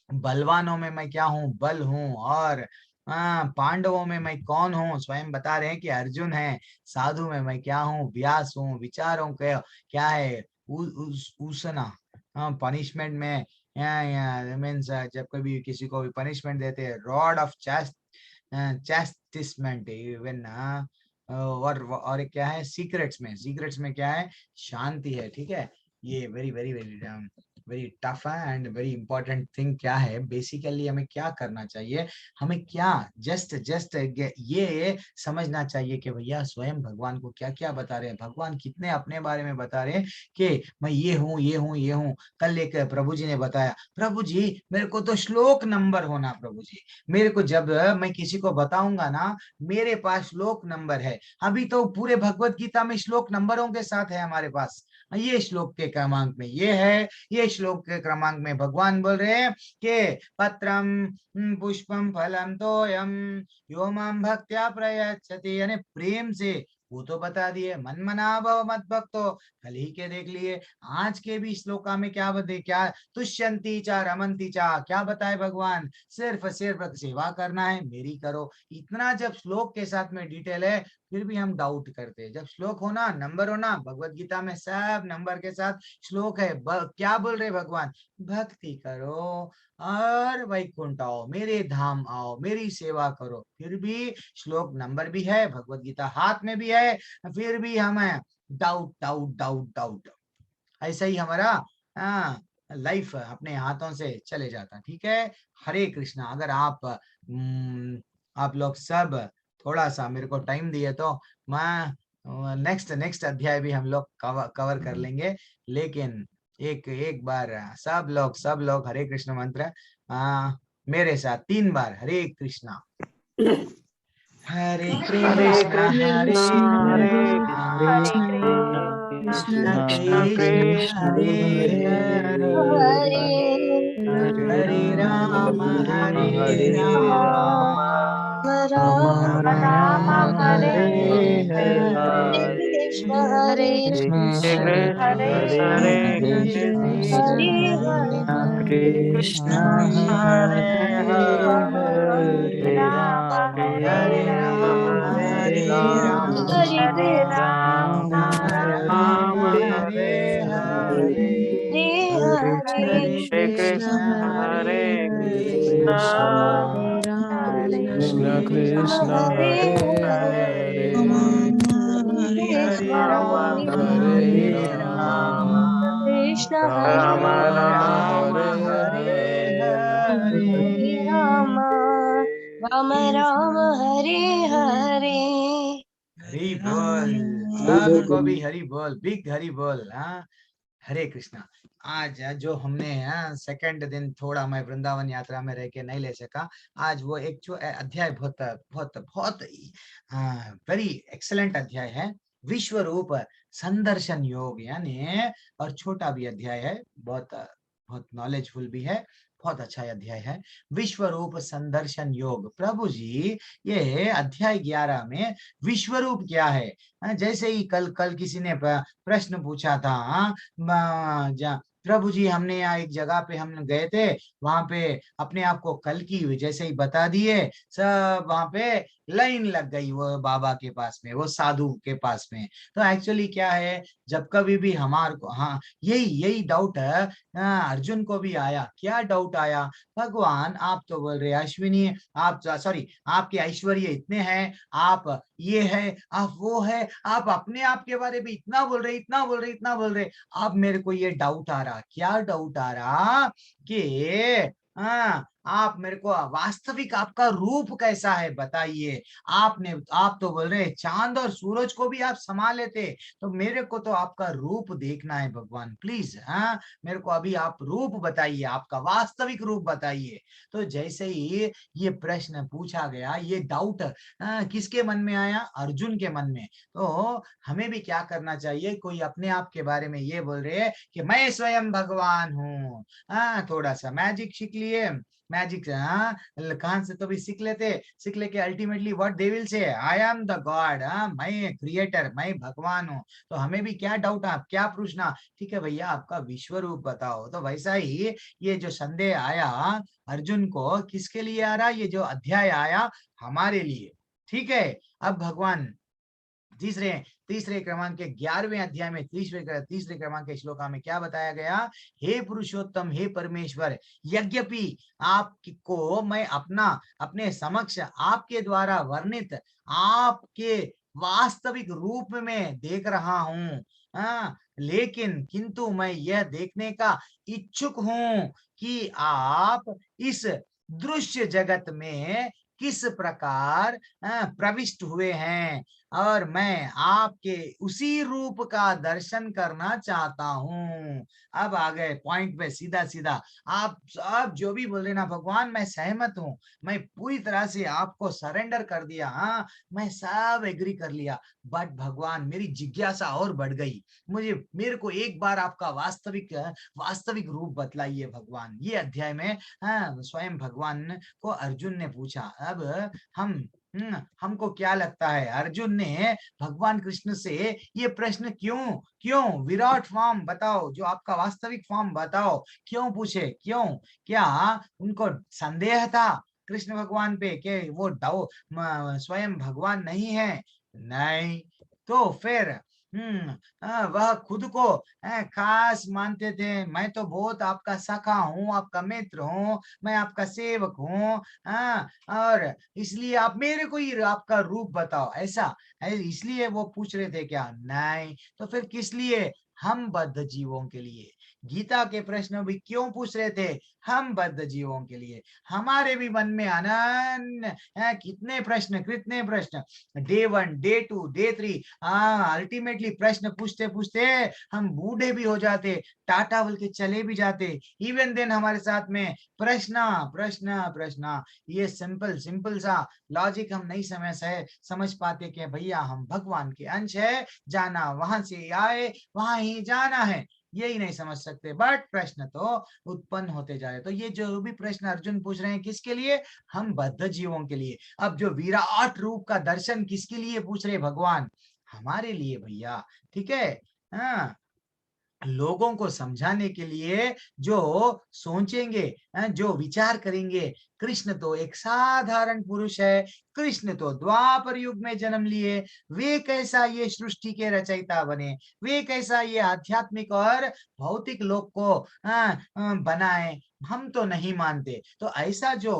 S1: बलवानों में मैं क्या हूँ, बल हूँ। और पांडवों में मैं कौन हूँ, स्वयं बता रहे हैं कि अर्जुन है। साधु में मैं क्या हूँ, व्यास हूँ। विचारों के क्या है, उसना, पनिशमेंट में, मीन्स जब कभी किसी को भी पनिशमेंट देते हैं, रॉड ऑफ चैस्टिसमेंट इवन। और एक क्या है, सीक्रेट्स में क्या है, शांति है, ठीक है। ये very very very very tough है एंड वेरी इंपॉर्टेंट थिंग। क्या है बेसिकली, हमें क्या करना चाहिए, हमें क्या जस्ट जस्ट ये समझना चाहिए कि भैया स्वयं भगवान को क्या क्या बता रहे हैं, भगवान कितने अपने बारे में बता रहे हैं कि मैं ये हूँ, ये हूँ, ये हूँ। कल एक प्रभु जी ने बताया, प्रभु जी मेरे को तो श्लोक नंबर होना, प्रभु जी मेरे को, जब मैं किसी को बताऊंगा ना, मेरे पास श्लोक नंबर है। अभी तो पूरे भगवत गीता में श्लोक नंबरों के साथ है हमारे पास। ये श्लोक के क्रमांक में ये है, ये श्लोक के क्रमांक में भगवान बोल रहे हैं कि पत्रम पुष्पम फलम तोयम यो माम भक्त्या प्रयच्छति, यानी प्रेम से। वो तो बता दिए, मन मना भव मत भक्तो, कल ही के देख लिए। आज के भी श्लोका में क्या बते, क्या तुष्यंती चा रमंती चा, क्या बताए भगवान, सिर्फ सिर्फ सेवा करना है मेरी करो। इतना जब श्लोक के साथ में डिटेल है, फिर भी हम डाउट करते हैं। जब श्लोक होना, नंबर होना, भगवत गीता में सब नंबर के साथ श्लोक है। क्या बोल रहे भगवान, भक्ति करो और वैकुंठ आओ, मेरे धाम आओ, मेरी सेवा करो। फिर भी श्लोक नंबर भी है, भगवत गीता हाथ में भी है, फिर भी हमें डाउट डाउट डाउट डाउट। ऐसा ही हमारा लाइफ अपने हाथों से चले जाता, ठीक है। हरे कृष्णा। अगर आप लोग सब थोड़ा सा मेरे को टाइम दिए तो मैं नेक्स्ट नेक्स्ट अध्याय भी हम लोग कवर कर लेंगे। लेकिन एक एक बार सब लोग हरे कृष्ण मंत्र मेरे साथ 3 बार, हरे कृष्णा, हरे कृष्णा, हरे कृष्णा, कृष्ण हरे हरे राम, हरे राम,
S2: राम
S1: राम
S2: राम
S1: हरे हरे,
S2: कृष्ण हरे
S1: हरे
S2: कृष्ण हरे
S1: कृष्ण हरे हरे, हरे राम, हरे राम, राम हरे हरे, हरे कृष्ण, हरे कृष्ण,
S2: कृष्ण कृष्ण हरे हरे
S1: हरे राम,
S2: हरे
S1: हरे
S2: राम
S1: राम,
S3: कृष्ण
S2: राम राम
S1: राम
S2: हरे
S1: हरे
S2: हरे
S3: हरे
S1: हरे।
S3: राम राम राम हरे हरे
S1: हरि बोल, सबको भी हरि बोल, बिग हरि बोल। हाँ, हरे कृष्णा। आज जो हमने सेकंड दिन थोड़ा मैं वृंदावन यात्रा में रह के नहीं ले सका, आज वो एक जो अध्याय बहुत बहुत बहुत वेरी एक्सलेंट अध्याय है, विश्व रूप संदर्शन योग, यानी, और छोटा भी अध्याय है, बहुत बहुत नॉलेजफुल भी है, बहुत अच्छा अध्याय है, विश्व रूप संदर्शन योग। प्रभु जी ये अध्याय 11 में विश्व रूप क्या है, जैसे ही कल कल किसी ने प्रश्न पूछा था, प्रभु जी हमने यहाँ एक जगह पे हम गए थे, वहां पे अपने आप को कल की जैसे ही बता दिए, सब वहां पे लाइन लग गई वो बाबा के पास में, वो साधु के पास में। तो एक्चुअली क्या है, जब कभी भी हमार को, हाँ, यही यही डाउट है, अर्जुन को भी आया। क्या डाउट आया, भगवान आप तो बोल रहे अश्विनी, आप सॉरी आपके ऐश्वर्य इतने हैं, आप ये है, आप वो है, आप अपने आप के बारे में इतना बोल रहे, इतना बोल रहे, इतना बोल रहे। अब मेरे को ये डाउट आ रहा, क्या डाउट आ रहा कि आप मेरे को वास्तविक आपका रूप कैसा है बताइए। आप तो बोल रहे चांद और सूरज को भी आप संभाल लेते, तो मेरे को तो आपका रूप देखना है भगवान, प्लीज। हाँ, मेरे को अभी आप रूप बताइए, आपका वास्तविक रूप बताइए। तो जैसे ही ये प्रश्न पूछा गया, ये डाउट किसके मन में आया? अर्जुन के मन में। तो हमें भी क्या करना चाहिए? कोई अपने आप के बारे में ये बोल रहे हैं कि मैं स्वयं भगवान हूँ, हाँ, थोड़ा सा मैजिक सीख लिए, मैजिक, हाँ, कहां से तो भी सीख लेके ultimately what they will say, I am the God, हाँ, मैं क्रिएटर, मैं भगवान हूँ। तो हमें भी क्या डाउट, आप क्या पूछना, ठीक है भैया आपका विश्व रूप बताओ। तो वैसा ही ये जो संदेह आया अर्जुन को, किसके लिए आ रहा? ये जो अध्याय आया हमारे लिए, ठीक है। अब भगवान तीसरे तीसरे क्रमांक के 11वें अध्याय में तीसरे क्रमांक के श्लोका में क्या बताया गया? हे पुरुषोत्तम, हे परमेश्वर, यद्यपि आपको मैं अपने समक्ष आपके द्वारा वर्णित आपके वास्तविक रूप में देख रहा हूँ, लेकिन किंतु मैं यह देखने का इच्छुक हूँ कि आप इस दृश्य जगत में किस प्रकार प्रविष्ट हुए हैं, और मैं आपके उसी रूप का दर्शन करना चाहता हूँ। अब आ गए पॉइंट पे सीधा सीधा। आप सब जो भी बोल रहे ना भगवान, मैं सहमत हूँ, मैं पूरी तरह से आपको सरेंडर कर दिया, हाँ, मैं सब एग्री कर लिया, बट भगवान मेरी जिज्ञासा और बढ़ गई। मेरे को एक बार आपका वास्तविक रूप बतलाइए भगवान। ये अध्याय में स्वयं भगवान को अर्जुन ने पूछा। अब हमको क्या लगता है, अर्जुन ने भगवान कृष्ण से ये प्रश्न क्यों क्यों विराट फॉर्म बताओ, जो आपका वास्तविक फॉर्म बताओ, क्यों पूछे? क्यों? क्या उनको संदेह था कृष्ण भगवान पे कि वो स्वयं भगवान नहीं है? नहीं। तो फिर वह खुद को खास मानते थे, मैं तो बहुत आपका सखा हूँ, आपका मित्र हूँ, मैं आपका सेवक हूँ, और इसलिए आप मेरे को ही आपका रूप बताओ, ऐसा इसलिए वो पूछ रहे थे क्या? नहीं। तो फिर किस लिए? हम बद्ध जीवों के लिए। गीता के प्रश्न भी क्यों पूछ रहे थे? हम बद्ध जीवों के लिए। हमारे भी मन में अनंत कितने प्रश्न, डे 1, डे 2, डे 3, अल्टीमेटली प्रश्न पूछते पूछते हम बूढ़े भी हो जाते, टाटा बोल के चले भी जाते। इवन देन हमारे साथ में प्रश्न, ये सिंपल सा लॉजिक हम नहीं समझ पाते कि भैया हम भगवान के अंश है, जाना वहां से आए वहां ही जाना है, यही नहीं समझ सकते। बट प्रश्न तो उत्पन्न होते जा रहे। तो ये जो भी प्रश्न अर्जुन पूछ रहे हैं, किसके लिए? हम बद्ध जीवों के लिए। अब जो विराट रूप का दर्शन किसके लिए पूछ रहे भगवान? हमारे लिए भैया, ठीक है। हाँ, लोगों को समझाने के लिए, जो सोचेंगे, जो विचार करेंगे, कृष्ण तो एक साधारण पुरुष है, कृष्ण तो द्वापर युग में जन्म लिए, वे कैसा ये सृष्टि के रचयिता बने, वे कैसा ये आध्यात्मिक और भौतिक लोक को बनाए, हम तो नहीं मानते। तो ऐसा जो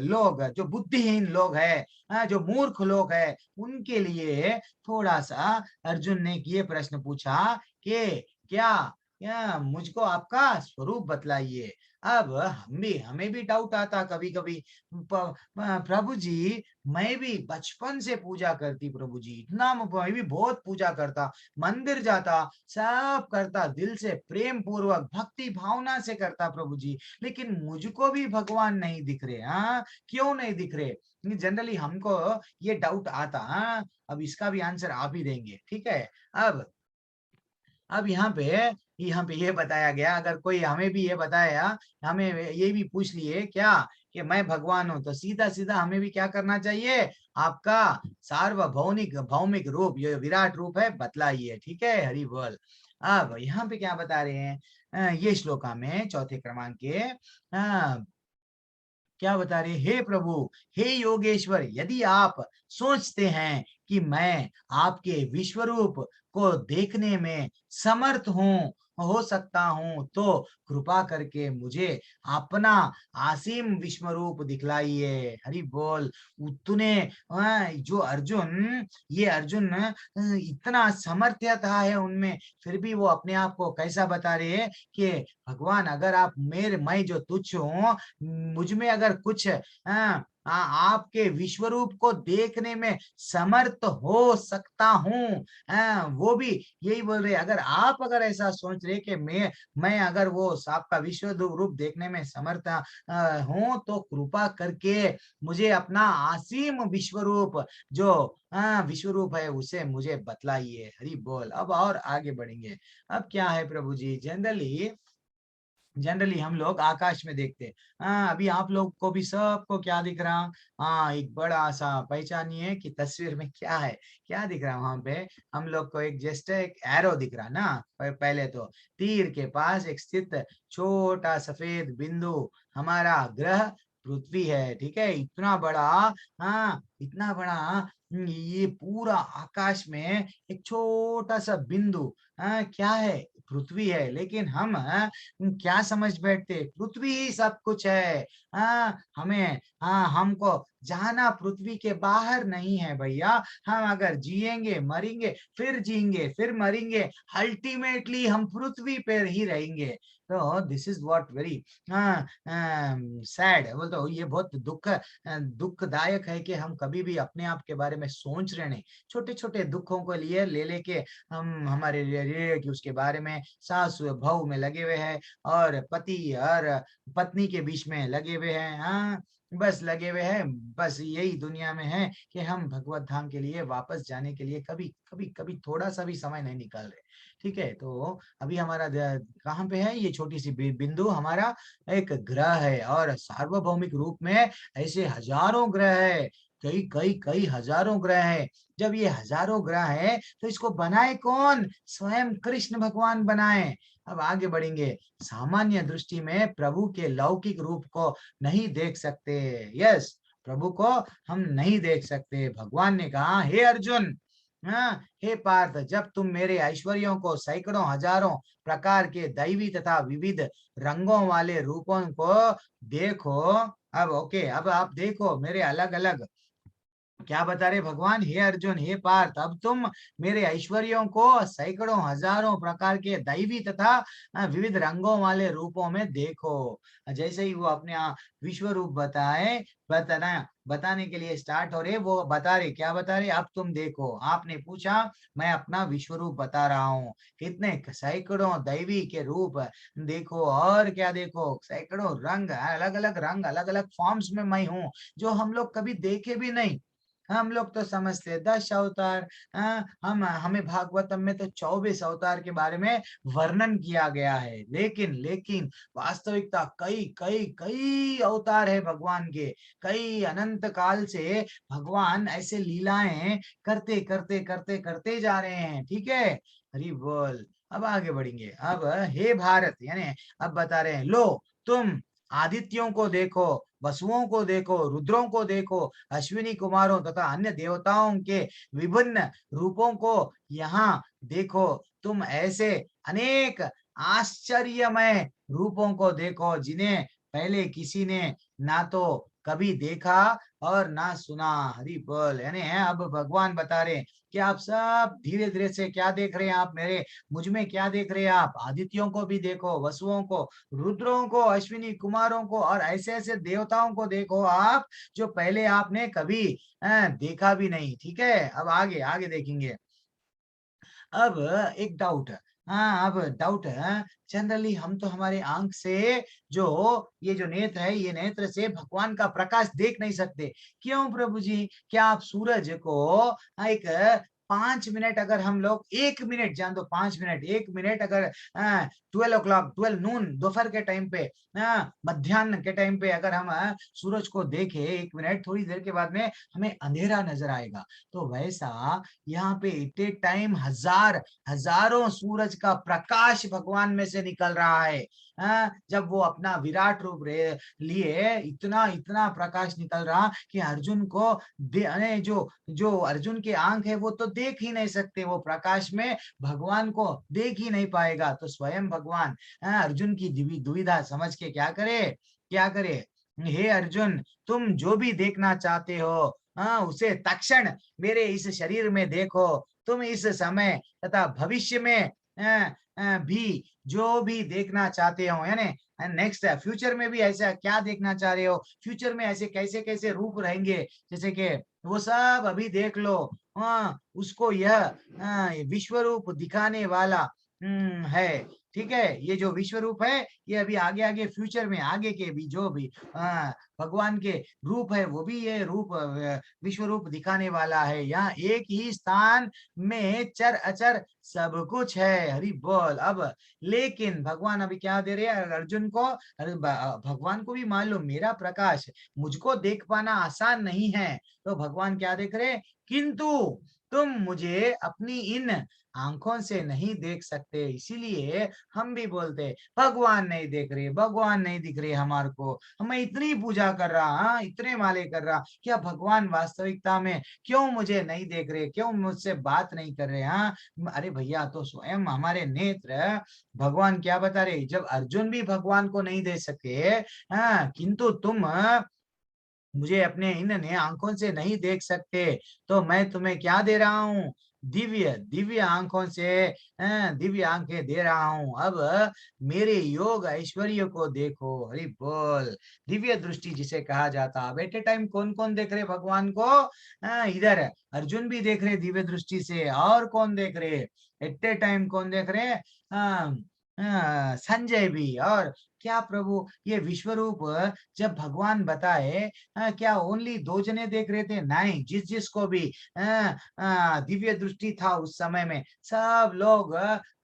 S1: लोग, जो बुद्धिहीन लोग है, जो मूर्ख लोग है, उनके लिए थोड़ा सा अर्जुन ने ये प्रश्न पूछा कि क्या क्या मुझको आपका स्वरूप बतलाइए। अब हमें भी डाउट आता कभी कभी, प्रभु जी मैं भी बचपन से पूजा करती, प्रभु जी इतना मैं भी बहुत पूजा करता, मंदिर जाता, सब करता, दिल से प्रेम पूर्वक भक्ति भावना से करता प्रभु जी, लेकिन मुझको भी भगवान नहीं दिख रहे। हाँ, क्यों नहीं दिख रहे? जनरली हमको ये डाउट आता। हाँ, अब इसका भी आंसर आप ही देंगे, ठीक है। अब यहाँ पे ये बताया गया, अगर कोई हमें भी ये बताया, हमें ये भी पूछ लिए क्या कि मैं भगवान हूं, तो सीधा सीधा हमें भी क्या करना चाहिए? आपका सार्वभौमिक भौमिक रूप, ये विराट रूप है, बतलाइए, ठीक है। हरि बोल। अब यहाँ पे क्या बता रहे हैं? ये श्लोका में चौथे क्रमांक के क्या बता रहे? हे प्रभु, हे योगेश्वर, यदि आप सोचते हैं कि मैं आपके विश्वरूप को देखने में समर्थ हूँ, हो सकता हूँ, तो कृपा करके मुझे अपना असीम विश्व रूप दिखलाइए। हरि बोल। तूने जो अर्जुन, ये अर्जुन इतना सामर्थ्यता है उनमें, फिर भी वो अपने आप को कैसा बता रहे हैं कि भगवान अगर आप मैं जो तुच्छ हूँ, मुझ में अगर कुछ आपके विश्वरूप को देखने में समर्थ हो सकता हूँ, वो भी यही बोल रहे, अगर ऐसा सोच रहे कि मैं अगर वो आपका विश्व रूप देखने में समर्थ हूँ, तो कृपा करके मुझे अपना असीम विश्व रूप जो विश्व रूप है उसे मुझे बतलाइए। हरि बोल। अब और आगे बढ़ेंगे। अब क्या है प्रभु जी, जनरली हम लोग आकाश में देखते हैं। अभी आप लोग को भी सबको क्या दिख रहा? एक बड़ा सा पहचानिए कि तस्वीर में क्या है, क्या दिख रहा वहां पे? हम लोग को एक जस्ट एक एरो दिख रहा ना। पहले तो तीर के पास एक स्थित छोटा सफेद बिंदु हमारा ग्रह पृथ्वी है। ठीक है, इतना बड़ा, इतना बड़ा, ये पूरा आकाश में एक छोटा सा बिंदु क्या है? पृथ्वी है। लेकिन हम क्या समझ बैठते, पृथ्वी ही सब कुछ है। हमें हमको जाना पृथ्वी के बाहर नहीं है भैया। हम अगर जिएंगे, मरेंगे, फिर जिएंगे, फिर मरेंगे, अल्टीमेटली हम पृथ्वी पर ही रहेंगे। तो this is what very sad, बोलते हो, ये बहुत दुखदायक है कि हम कभी भी अपने आप के बारे में सोच रहे नहीं। छोटे छोटे दुखों को लिए ले लेके हम हमारे रिलेटिव्स के बारे में, सास बहू में लगे हुए हैं, और पति और पत्नी के बीच में लगे हुए हैं। बस लगे हुए हैं, बस यही दुनिया में है कि हम भगवत धाम के लिए वापस जाने के लिए कभी कभी कभी थोड़ा सा भी समय नहीं निकाल रहे। ठीक है, तो अभी हमारा कहाँ पे है? ये छोटी सी बिंदु हमारा एक ग्रह है, और सार्वभौमिक रूप में ऐसे हजारों ग्रह है, कई कई कई हजारों ग्रह है। जब ये हजारों ग्रह है, तो इसको बनाए कौन? स्वयं कृष्ण भगवान बनाए। अब आगे बढ़ेंगे। सामान्य दृष्टि में प्रभु के लौकिक रूप को नहीं देख सकते। यस, प्रभु को हम नहीं देख सकते। भगवान ने कहा, हे अर्जुन, हे पार्थ, जब तुम मेरे ऐश्वर्यों को, सैकड़ों हजारों प्रकार के दैवी तथा विविध रंगों वाले रूपों को देखो। अब ओके, अब आप देखो मेरे अलग अलग, क्या बता रहे भगवान? हे अर्जुन, हे पार्थ, अब तुम मेरे ऐश्वर्यों को सैकड़ों हजारों प्रकार के दैवी तथा विविध रंगों वाले रूपों में देखो। जैसे ही वो अपने विश्व रूप बताने के लिए स्टार्ट हो रहे, वो बता रहे, क्या बता रहे? अब तुम देखो, आपने पूछा, मैं अपना विश्व रूप बता रहा हूँ। कितने सैकड़ों दैवी के रूप देखो, और क्या देखो? सैकड़ों रंग, अलग अलग फॉर्म्स में मैं हूँ, जो हम लोग कभी देखे भी नहीं। हम लोग तो समझते हैं 10 अवतार। हमें भागवतम में तो 24 अवतार के बारे में वर्णन किया गया है, लेकिन लेकिन वास्तविकता कई कई कई अवतार है भगवान के। कई अनंत काल से भगवान ऐसे लीलाएं करते करते करते करते जा रहे हैं। ठीक है, हरि बोल। अब आगे बढ़ेंगे। अब हे भारत, यानी अब बता रहे हैं, लो तुम आदित्यों को देखो, वसुओं को देखो, रुद्रों को देखो, अश्विनी कुमारों तथा अन्य देवताओं के विभिन्न रूपों को यहाँ देखो। तुम ऐसे अनेक आश्चर्यमय रूपों को देखो, जिन्हें पहले किसी ने ना तो कभी देखा और ना सुना। हरि बोल। यानी है, अब भगवान बता रहे कि आप सब धीरे धीरे से क्या देख रहे हैं? आप मेरे मुझ में क्या देख रहे हैं? आप आदित्यों को भी देखो, वसुओं को, रुद्रों को, अश्विनी कुमारों को, और ऐसे ऐसे देवताओं को देखो आप, जो पहले आपने कभी देखा भी नहीं। ठीक है, अब आगे आगे देखेंगे। अब एक डाउट है। अब डाउट है, जनरली हम तो हमारे आंख से, जो ये जो नेत्र है, ये नेत्र से भगवान का प्रकाश देख नहीं सकते। क्यों प्रभु जी? क्या आप सूरज को एक 5 मिनट अगर हम लोग 1 मिनट जान दो, 5 मिनट 1 मिनट अगर 12 o'clock 12 नून दोपहर के टाइम पे मध्याह्न के टाइम पे अगर हम सूरज को देखे 1 मिनट, थोड़ी देर के बाद में हमें अंधेरा नजर आएगा। तो वैसा यहाँ पे एट ए टाइम हजारों सूरज का प्रकाश भगवान में से निकल रहा है। जब वो अपना विराट रूप लिए इतना इतना प्रकाश निकल रहा कि अर्जुन को जो जो अर्जुन की आंख है वो तो देख ही नहीं सकते, वो प्रकाश में भगवान को देख ही नहीं पाएगा। तो स्वयं भगवान अर्जुन की दुविधा समझ के क्या करे, हे अर्जुन, तुम जो भी देखना चाहते हो उसे तक्षण मेरे इस शरीर में देखो। तुम इस समय तथा भविष्य में भी जो भी देखना चाहते हो, यानी नेक्स्ट फ्यूचर में भी ऐसा क्या देखना चाह रहे हो, फ्यूचर में ऐसे कैसे कैसे रूप रहेंगे, जैसे कि वो सब अभी देख लो। उसको यह विश्व रूप दिखाने वाला है। ठीक है, ये जो विश्व रूप है ये अभी आगे आगे फ्यूचर में आगे के भी जो भी भगवान के रूप है वो भी ये रूप विश्व रूप दिखाने वाला है। यहाँ एक ही स्थान में चर अचर सब कुछ है। हरि बोल। अब लेकिन भगवान अभी क्या दे रहे हैं अर्जुन को, भगवान को भी मालूम मेरा प्रकाश मुझको देख पाना आसान नहीं है। तो भगवान क्या देख रहे, किंतु तुम मुझे अपनी इन आंखों से नहीं देख सकते, इसीलिए हम भी बोलते भगवान नहीं देख रहे, भगवान नहीं दिख रहे हमारे को, हमें इतनी पूजा कर रहा, इतने माले कर रहा, क्या भगवान वास्तविकता में क्यों मुझे नहीं देख रहे, क्यों मुझसे बात नहीं कर रहे। अरे भैया, तो स्वयं हमारे नेत्र भगवान क्या बता रहे, जब अर्जुन भी भगवान को नहीं दे सके, किंतु तुम मुझे अपने इन आंखों से नहीं देख सकते, तो मैं तुम्हें क्या दे रहा हूँ, दिव्य दिव्य आंखों से दिव्य आंखें दे रहा हूँ। अब मेरे योग ऐश्वर्य को देखो। हरि बोल। दिव्य दृष्टि जिसे कहा जाता। अब एट ए टाइम कौन कौन देख रहे भगवान को, इधर अर्जुन भी देख रहे दिव्य दृष्टि से, और कौन देख रहे एट ए टाइम, कौन देख रहे संजय भी। और क्या प्रभु ये विश्व रूप जब भगवान बताए, क्या ओनली 2 जने देख रहे थे, नहीं, जिस जिसको भी दिव्य दृष्टि था उस समय में सब लोग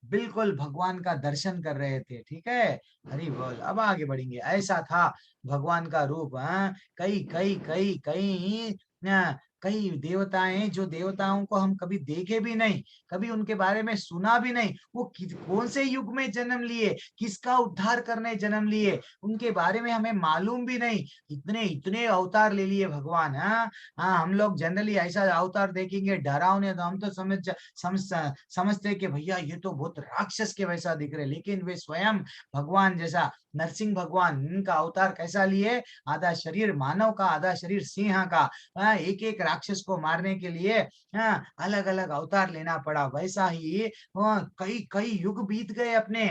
S1: बिल्कुल भगवान का दर्शन कर रहे थे। ठीक है, हरि बोल। अब आगे बढ़ेंगे। ऐसा था भगवान का रूप। कई कई कई कई कई देवताएं, जो देवताओं को हम कभी देखे भी नहीं, कभी उनके बारे में सुना भी नहीं, वो कौन से युग में जन्म लिए, किसका उद्धार करने जन्म लिए, उनके बारे में हमें मालूम भी नहीं। इतने इतने अवतार ले लिए भगवान। हम लोग जनरली ऐसा अवतार देखेंगे डरावने, तो हम तो समझते कि भैया ये तो बहुत राक्षस के वैसा दिख रहे, लेकिन वे स्वयं भगवान जैसा नरसिंह भगवान, इनका अवतार कैसा लिए, आधा शरीर मानव का, आधा शरीर सिंह का। एक एक राक्षस को मारने के लिए अलग अलग अवतार लेना पड़ा। वैसा ही कई कई युग बीत गए अपने।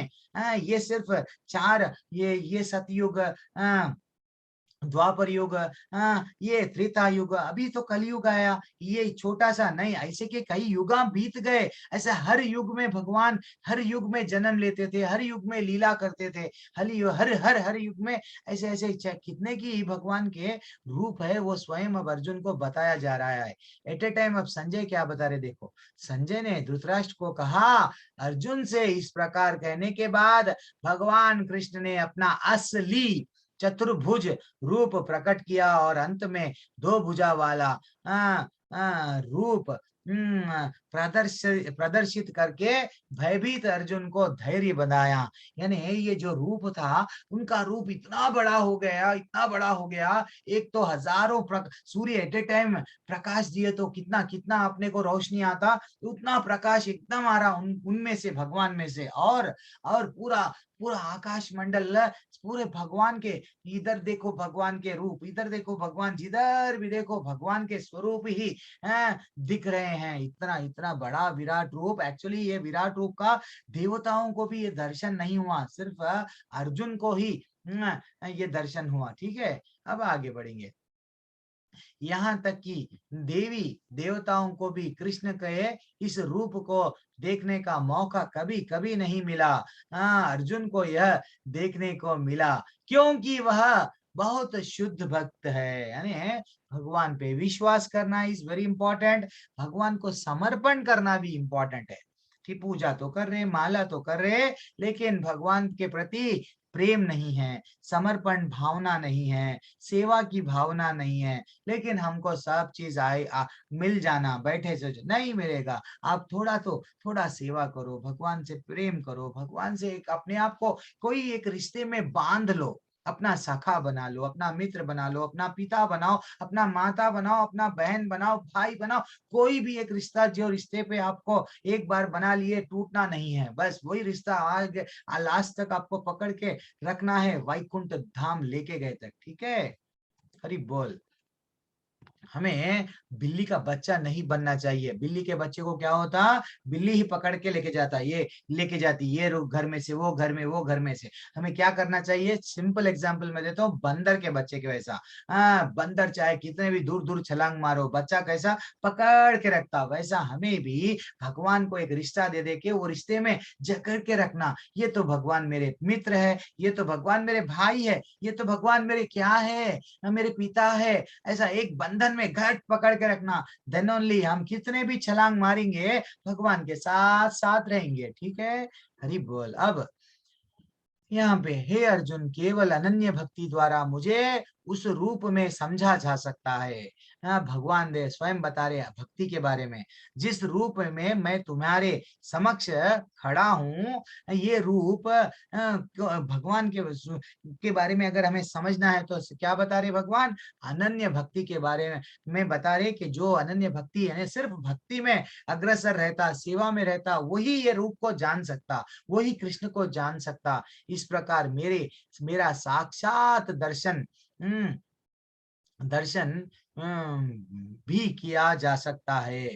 S1: ये सिर्फ 4, ये सतयुग, द्वापर युग, ये त्रेता युग, अभी तो कलयुग आया, ये छोटा सा नहीं, ऐसे के कई युगा बीत गए। ऐसे हर युग में भगवान हर युग में जन्म लेते थे, हर युग में लीला करते थे, हर हर हर युग में ऐसे ऐसे कितने की भगवान के रूप है, वो स्वयं अब अर्जुन को बताया जा रहा है एट ए टाइम। अब संजय क्या बता रहे, देखो संजय ने धृतराष्ट्र को कहा, अर्जुन से इस प्रकार कहने के बाद भगवान कृष्ण ने अपना असली चतुर्भुज रूप प्रकट किया, और अंत में 2 भुजा वाला रूप प्रदर्शित करके भयभीत अर्जुन को धैर्य बनाया। यानी ये जो रूप था, उनका रूप इतना बड़ा हो गया, इतना बड़ा हो गया, एक तो हजारों सूर्य एट ए टाइम प्रकाश दिए तो कितना कितना अपने को रोशनी आता, उतना प्रकाश एकदम आ रहा उनमें से, भगवान में से। और पूरा पूरा आकाश मंडल पूरे भगवान के, इधर देखो भगवान के रूप, इधर देखो भगवान, जिधर भी देखो भगवान के स्वरूप ही दिख रहे हैं। इतना इतना बड़ा विराट रूप। एक्चुअली ये विराट रूप का देवताओं को भी ये दर्शन नहीं हुआ, सिर्फ अर्जुन को ही ये दर्शन हुआ। ठीक है, अब आगे बढ़ेंगे। यहाँ तक कि देवी देवताओं को भी कृष्ण के इस रूप को देखने का मौका कभी कभी नहीं मिला। अर्जुन को यह देखने को मिला, क्योंकि वह बहुत शुद्ध भक्त है, यानी भगवान पे विश्वास करना इज वेरी इंपॉर्टेंट। भगवान को समर्पण करना भी इंपॉर्टेंट है कि पूजा तो कर रहे, माला तो कर रहे, लेकिन भगवान के प्रति प्रेम नहीं है, समर्पण भावना नहीं है, सेवा की भावना नहीं है। लेकिन हमको सब चीज मिल जाना, बैठे से नहीं मिलेगा। आप थोड़ा सेवा करो, भगवान से प्रेम करो, भगवान से एक अपने आप को कोई एक रिश्ते में बांध लो, अपना सखा बना लो, अपना मित्र बना लो, अपना पिता बनाओ, अपना माता बनाओ, अपना बहन बनाओ, भाई बनाओ। कोई भी एक रिश्ता जो रिश्ते पे आपको एक बार बना लिए टूटना नहीं है, बस वही रिश्ता आगे लास्ट तक आपको पकड़ के रखना है, वैकुंठ धाम लेके गए तक। ठीक है, हरि बोल। हमें बिल्ली का बच्चा नहीं बनना चाहिए। बिल्ली के बच्चे को क्या होता, बिल्ली ही पकड़ के लेके जाता, ये लेके जाती, ये घर में से वो घर में, वो घर में से। हमें क्या करना चाहिए, सिंपल एग्जांपल मैं देता हूँ, बंदर के बच्चे के वैसा। बंदर चाहे कितने भी दूर दूर छलांग मारो, बच्चा कैसा पकड़ के रखता, वैसा हमें भी भगवान को एक रिश्ता दे दे के वो रिश्ते में जकड़ के रखना। ये तो भगवान मेरे मित्र है, ये तो भगवान मेरे भाई है, ये तो भगवान मेरे क्या है, मेरे पिता है। ऐसा एक बंधन में घट पकड़ के रखना, देन ओनली हम कितने भी छलांग मारेंगे भगवान के साथ साथ रहेंगे। ठीक है, हरि बोल। अब यहाँ पे, हे अर्जुन, केवल अनन्य भक्ति द्वारा मुझे उस रूप में समझा जा सकता है। भगवान दे स्वयं बता रहे हैं भक्ति के बारे में, जिस रूप में मैं तुम्हारे समक्ष खड़ा हूँ, ये रूप भगवान के बारे में अगर हमें समझना है तो क्या बता रहे भगवान, अनन्य भक्ति के बारे में बता रहे कि जो अनन्य भक्ति है, सिर्फ भक्ति में अग्रसर रहता, सेवा में रहता, वही ये रूप को जान सकता, वही कृष्ण को जान सकता। इस प्रकार मेरा साक्षात दर्शन दर्शन भी किया जा सकता है।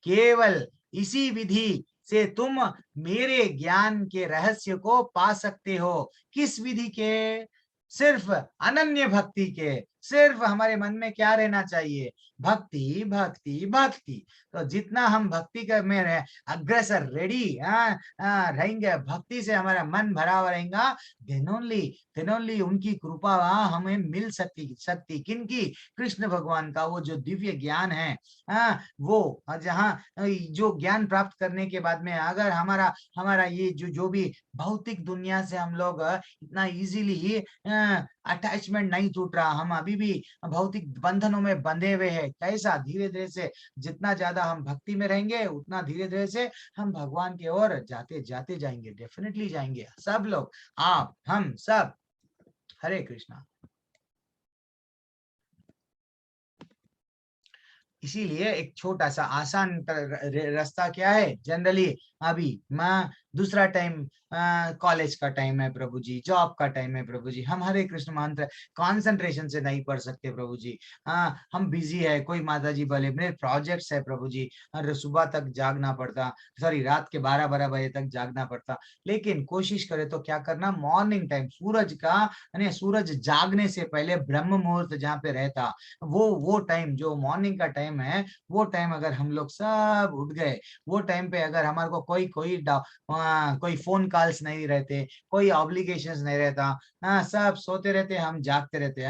S1: केवल इसी विधि से तुम मेरे ज्ञान के रहस्य को पा सकते हो। किस विधि के, सिर्फ अनन्य भक्ति के। सिर्फ हमारे मन में क्या रहना चाहिए, भक्ति भक्ति भक्ति। तो जितना हम भक्ति में अग्रसर रेडी रहेंगे, भक्ति से हमारा मन भरा हुआ रहेगा, then only उनकी कृपा हमें मिल सकती किनकी, कृष्ण भगवान का वो जो दिव्य ज्ञान है, वो जहाँ जो ज्ञान प्राप्त करने के बाद में अगर हमारा ये जो भी भौतिक दुनिया से हम लोग इतना इजीली अटैचमेंट नहीं टूट रहा, हम अभी भी भौतिक बंधनों में बंधे हुए हैं। कैसा धीरे धीरे से जितना ज्यादा हम भक्ति में रहेंगे, उतना धीरे धीरे से हम भगवान की ओर जाते जाते जाएंगे, डेफिनेटली जाएंगे सब लोग, आप हम सब। हरे कृष्णा। इसीलिए एक छोटा सा आसान रास्ता क्या है, जनरली अभी मैं दूसरा टाइम कॉलेज का टाइम है प्रभु जी, जॉब का टाइम है प्रभु जी, हम हरे कृष्ण मंत्र कंसंट्रेशन से नहीं पढ़ सकते प्रभु जी। हम बिजी है, कोई माता जी बोले मेरे प्रोजेक्ट्स है प्रभु जी, सुबह तक जागना पड़ता, सॉरी रात के 12 बजे तक जागना पड़ता। लेकिन कोशिश करे तो क्या करना, मॉर्निंग टाइम सूरज का यानी सूरज जागने से पहले ब्रह्म मुहूर्त जहाँ पे रहता, वो टाइम जो मॉर्निंग का टाइम है, वो टाइम अगर हम लोग सब उठ गए, वो टाइम पे अगर हमारे को कोई फोन कॉल्स नहीं रहते, कोई ऑब्लिगेशंस नहीं रहता, सब सोते रहते, हम जागते रहते,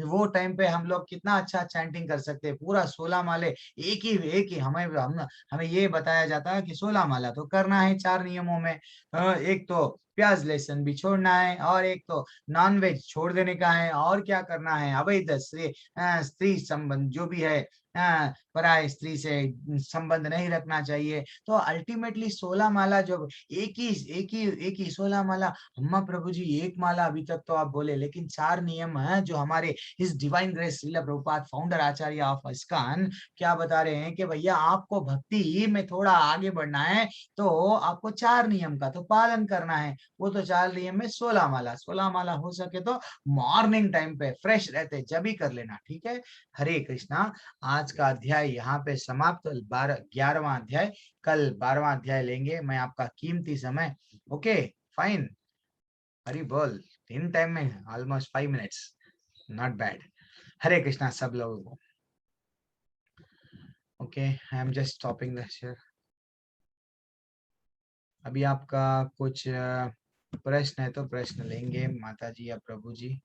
S1: वो टाइम पे हम लोग कितना अच्छा चैंटिंग कर सकते हैं, पूरा 16 माले एक ही हमें ये बताया जाता है कि 16 माला तो करना है 4 नियमों में। एक तो प्याज लहसुन भी छोड़ना है, और एक तो नॉन वेज छोड़ देने का है, और क्या करना है, अवैध स्त्री संबंध जो भी है, पराय स्त्री से संबंध नहीं रखना चाहिए। तो अल्टीमेटली 16 माला जो एक ही 16 माला, अम्मा प्रभु जी एक माला अभी तक तो आप बोले, लेकिन 4 नियम है जो हमारे इस divine grace Srila Prabhupada founder Acharya of ISKCON क्या बता रहे हैं कि भैया आपको भक्ति में थोड़ा आगे बढ़ना है तो आपको 4 नियम का तो पालन करना है। वो तो 4 नियम में 16 माला हो सके तो मॉर्निंग टाइम पे फ्रेश रहते जब ही कर लेना। ठीक है, हरे कृष्णा। आज का अध्याय यहाँ पे समाप्त। 11वां अध्याय कल, 12वां अध्याय लेंगे। मैं आपका कीमती समय, ओके फाइन, हरी बोल। इन टाइम में ऑलमोस्ट 5 मिनट्स, नॉट बैड। हरे कृष्णा सब लोगों को। Okay, I am just stopping the share. अभी आपका कुछ प्रश्न है तो प्रश्न लेंगे माता जी या प्रभु जी।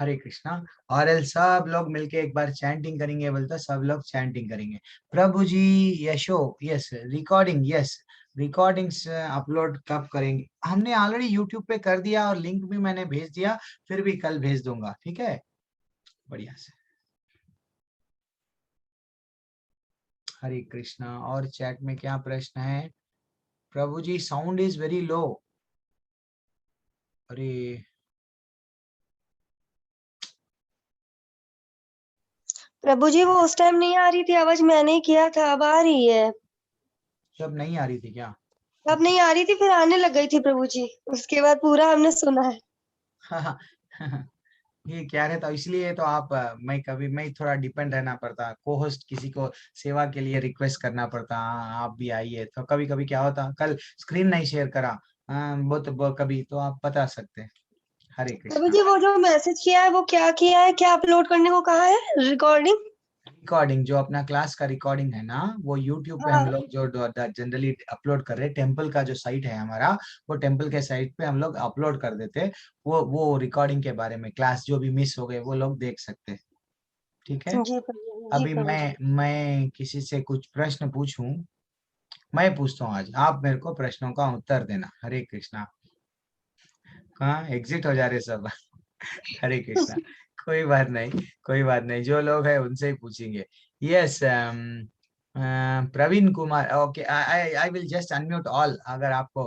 S1: हरे कृष्णा। और एल सब लोग मिलके एक बार चैंटिंग करेंगे, बोलते सब लोग चैंटिंग करेंगे। प्रभु जी यशो, yes recording, yes recordings upload कब करेंगे? हमने ऑलरेडी यूट्यूब पे कर दिया और लिंक भी मैंने भेज दिया, फिर भी कल भेज दूंगा, ठीक है? बढ़िया से। हरे कृष्णा। और चैट में क्या प्रश्न है? प्रभु जी साउंड इज वेरी लो। अरे
S3: प्रभु जी वो उस टाइम नहीं आ रही थी आवाज, मैंने ही किया था, अब आ रही है।
S1: सब नहीं आ रही थी क्या?
S3: अब नहीं आ रही थी, फिर आने लग गई थी प्रभु जी, उसके बाद पूरा हमने सुना है।
S1: ये क्या रहता, इसलिए तो आप मैं थोड़ा डिपेंड रहना पड़ता, को होस्ट किसी को सेवा के लिए रिक्वेस्ट करना पड़ता, हाँ, आप भी आइए। तो कभी कभी क्या होता, कल स्क्रीन नहीं शेयर करा, कभी तो आप बता सकते। हरे
S3: प्रभु
S1: कृष्णा।
S3: जी वो जो मैसेज किया है वो क्या किया है, क्या अपलोड करने को कहा है? रिकॉर्डिंग?
S1: रिकॉर्डिंग जो अपना क्लास का रिकॉर्डिंग है ना, वो यूट्यूब पे हम
S3: हाँ
S1: लोग जो जनरली अपलोड कर रहे हैं, टेम्पल का जो साइट है हमारा, वो टेम्पल के साइट पे हम लोग अपलोड कर देते। वो रिकॉर्डिंग के बारे में क्लास जो भी मिस हो गए वो लोग देख सकते। ठीक है।
S3: जी प्रभु जी, जी
S1: अभी
S3: प्रभु जी।
S1: मैं किसी से कुछ प्रश्न पूछूं? मैं पूछता हूँ आज, आप मेरे को प्रश्नों का उत्तर देना। हरे कृष्णा। कहाँ एग्जिट हो जा रहे सब? हरे कृष्णा। कोई बात नहीं, कोई बात नहीं, जो लोग हैं उनसे ही पूछेंगे। Yes Praveen Kumar, okay I I will just unmute all. अगर आपको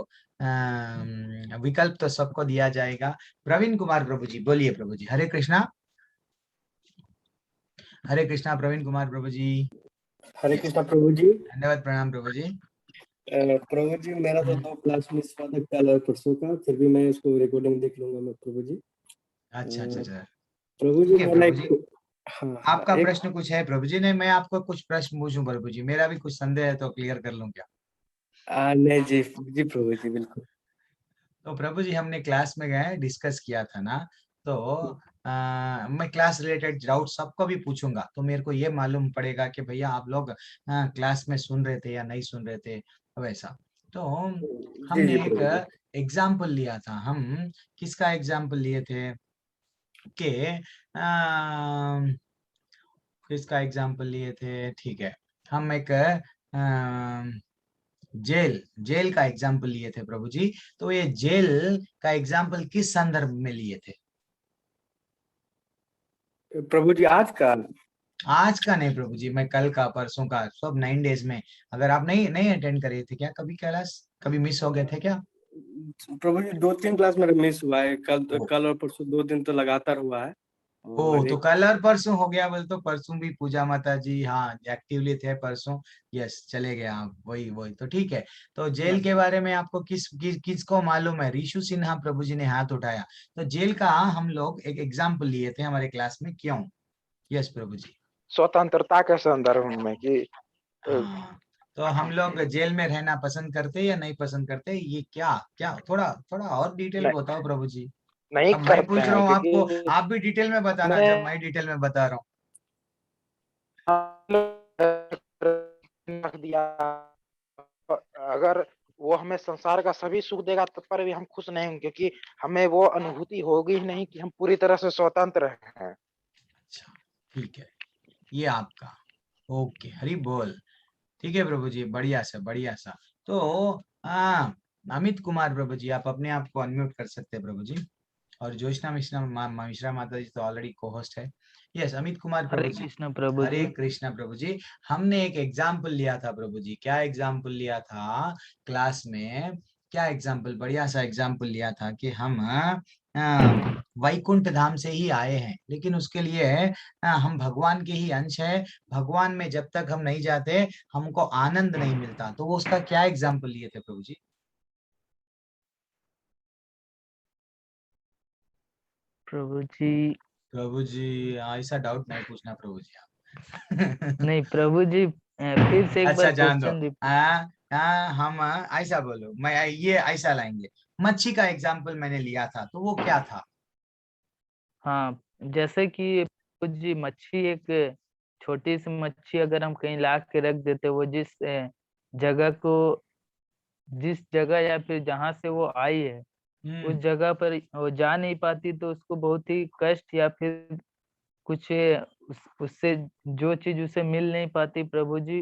S1: विकल्प तो सबको दिया जाएगा। प्रवीण कुमार प्रभु जी बोलिए। प्रभु जी हरे कृष्णा। हरे कृष्णा प्रवीण कुमार प्रभु जी।
S2: हरे कृष्णा प्रभु जी।
S1: धन्यवाद, प्रणाम प्रभु जी।
S2: प्रभु जी मेरा तो 2 क्लास मिस हुआ था कल और परसों का, फिर भी मैं इसको रिकॉर्डिंग देख लूंगा मैं प्रभु जी।
S1: अच्छा अच्छा अच्छा,
S2: प्रभु जी
S1: ठीक है
S2: मैं
S1: प्रभु
S2: लाइक,
S1: जी।
S2: हाँ
S1: आपका
S2: एक,
S1: प्रश्न कुछ है प्रभु जी? नहीं, मैं आपको कुछ प्रश्न पूछूं प्रभु जी? मेरा भी कुछ संदेह है तो क्लियर कर लूं क्या?
S2: नहीं जी जी प्रभु जी बिल्कुल।
S1: तो प्रभु जी हमने क्लास में गए, डिस्कस किया था ना, तो मैं क्लास रिलेटेड डाउट सबको भी पूछूंगा, तो मेरे को ये मालूम पड़ेगा कि भैया आप लोग क्लास में सुन रहे थे या नहीं सुन रहे थे, वैसा। तो
S2: जी जी
S1: हमने एक
S2: प्रभु जी।
S1: एग्जाम्पल लिया था। हम किसका एग्जाम्पल लिए थे कि किसका एग्जाम्पल लिए थे, ठीक है, हम एक जेल जेल का एग्जाम्पल लिए थे प्रभु जी। तो ये जेल का एग्जाम्पल किस संदर्भ में लिए थे?
S2: प्रभु जी आज का?
S1: आज का नहीं प्रभु जी, मैं कल का, परसों का, सब 9 डेज में। अगर आप नहीं नहीं अटेंड करे थे क्या कभी क्लास? कभी मिस हो गए थे क्या?
S2: प्रभु जी 2-3 क्लास मेरा मिस हुआ है,
S1: ओ,
S2: कल और परसों 2 दिन तो लगातार हुआ है। और
S1: तो
S2: एक,
S1: कल और परसों हो गया बोल, तो परसों भी पूजा माता जी हाँ एक्टिवली थे परसों। यस चले गए आप, वही वही तो ठीक है। तो जेल के बारे में आपको किसको मालूम है? ऋषु सिन्हा प्रभु जी ने हाथ उठाया। तो जेल का हम लोग एक एग्जाम्पल लिए थे हमारे क्लास में, क्यों? यस प्रभु जी।
S4: स्वतंत्रता के संदर्भ में कि
S1: हाँ, तो हम लोग जेल में रहना पसंद करते या नहीं पसंद करते? ये क्या क्या थोड़ा थोड़ा और डिटेल
S4: नहीं,
S1: बताओ प्रभु जी।
S4: नहीं
S1: अब मैं
S4: करते
S1: पूछ रहा
S4: हैं
S1: हूँ आपको,
S4: क्योंकि
S1: आप भी डिटेल में बताना जब
S4: मैं
S1: मैं डिटेल में बता रहा हूँ।
S4: रख दिया, अगर वो हमें संसार का सभी सुख देगा तब पर भी हम खुश नहीं होंगे, क्योंकि हमें वो अनुभूति होगी ही नहीं कि हम पूरी तरह से स्वतंत्र हैं।
S1: अच्छा ठीक है, ये आपका, ओके हरि बोल। ठीक है प्रभु जी, बढ़िया सा बढ़िया सा। तो हाँ, अमित कुमार प्रभु जी आप अपने आप को अनम्यूट कर सकते हैं प्रभु जी। और ज्योत्सना मिश्रा माता जी तो ऑलरेडी को होस्ट है। यस अमित कुमार
S5: हरे
S1: प्रभु जी।
S5: कृष्ण प्रभु
S1: हरे
S5: जी।
S1: कृष्णा प्रभु जी। हमने एक एग्जाम्पल लिया था प्रभु जी, क्या एग्जाम्पल लिया था क्लास में? क्या एग्जाम्पल, बढ़िया सा एग्जाम्पल लिया था कि हम वैकुंठ धाम से ही आए हैं, लेकिन उसके लिए हम भगवान के ही अंश है। भगवान में जब तक हम नहीं जाते हमको आनंद नहीं मिलता। तो वो उसका क्या एग्जाम्पल लिए थे प्रभु जी?
S5: प्रभु जी
S1: प्रभु जी ऐसा डाउट नहीं पूछना प्रभु जी आप।
S5: नहीं प्रभु जी, फिर से एक
S1: अच्छा
S5: बार
S1: जान दो।
S5: Question repeat.
S1: हम ऐसा बोलो, मैं ये ऐसा लाएंगे, मच्छी का एग्जाम्पल मैंने लिया था, तो वो क्या था?
S5: हाँ, जैसे कि प्रभु जी मच्छी, एक छोटी सी मच्छी अगर हम कहीं ला के रख देते, वो जगह को जिस जगह या फिर जहां से वो आई है उस जगह पर वो जा नहीं पाती, तो उसको बहुत ही कष्ट या फिर कुछ उससे जो चीज उसे मिल नहीं पाती प्रभु जी,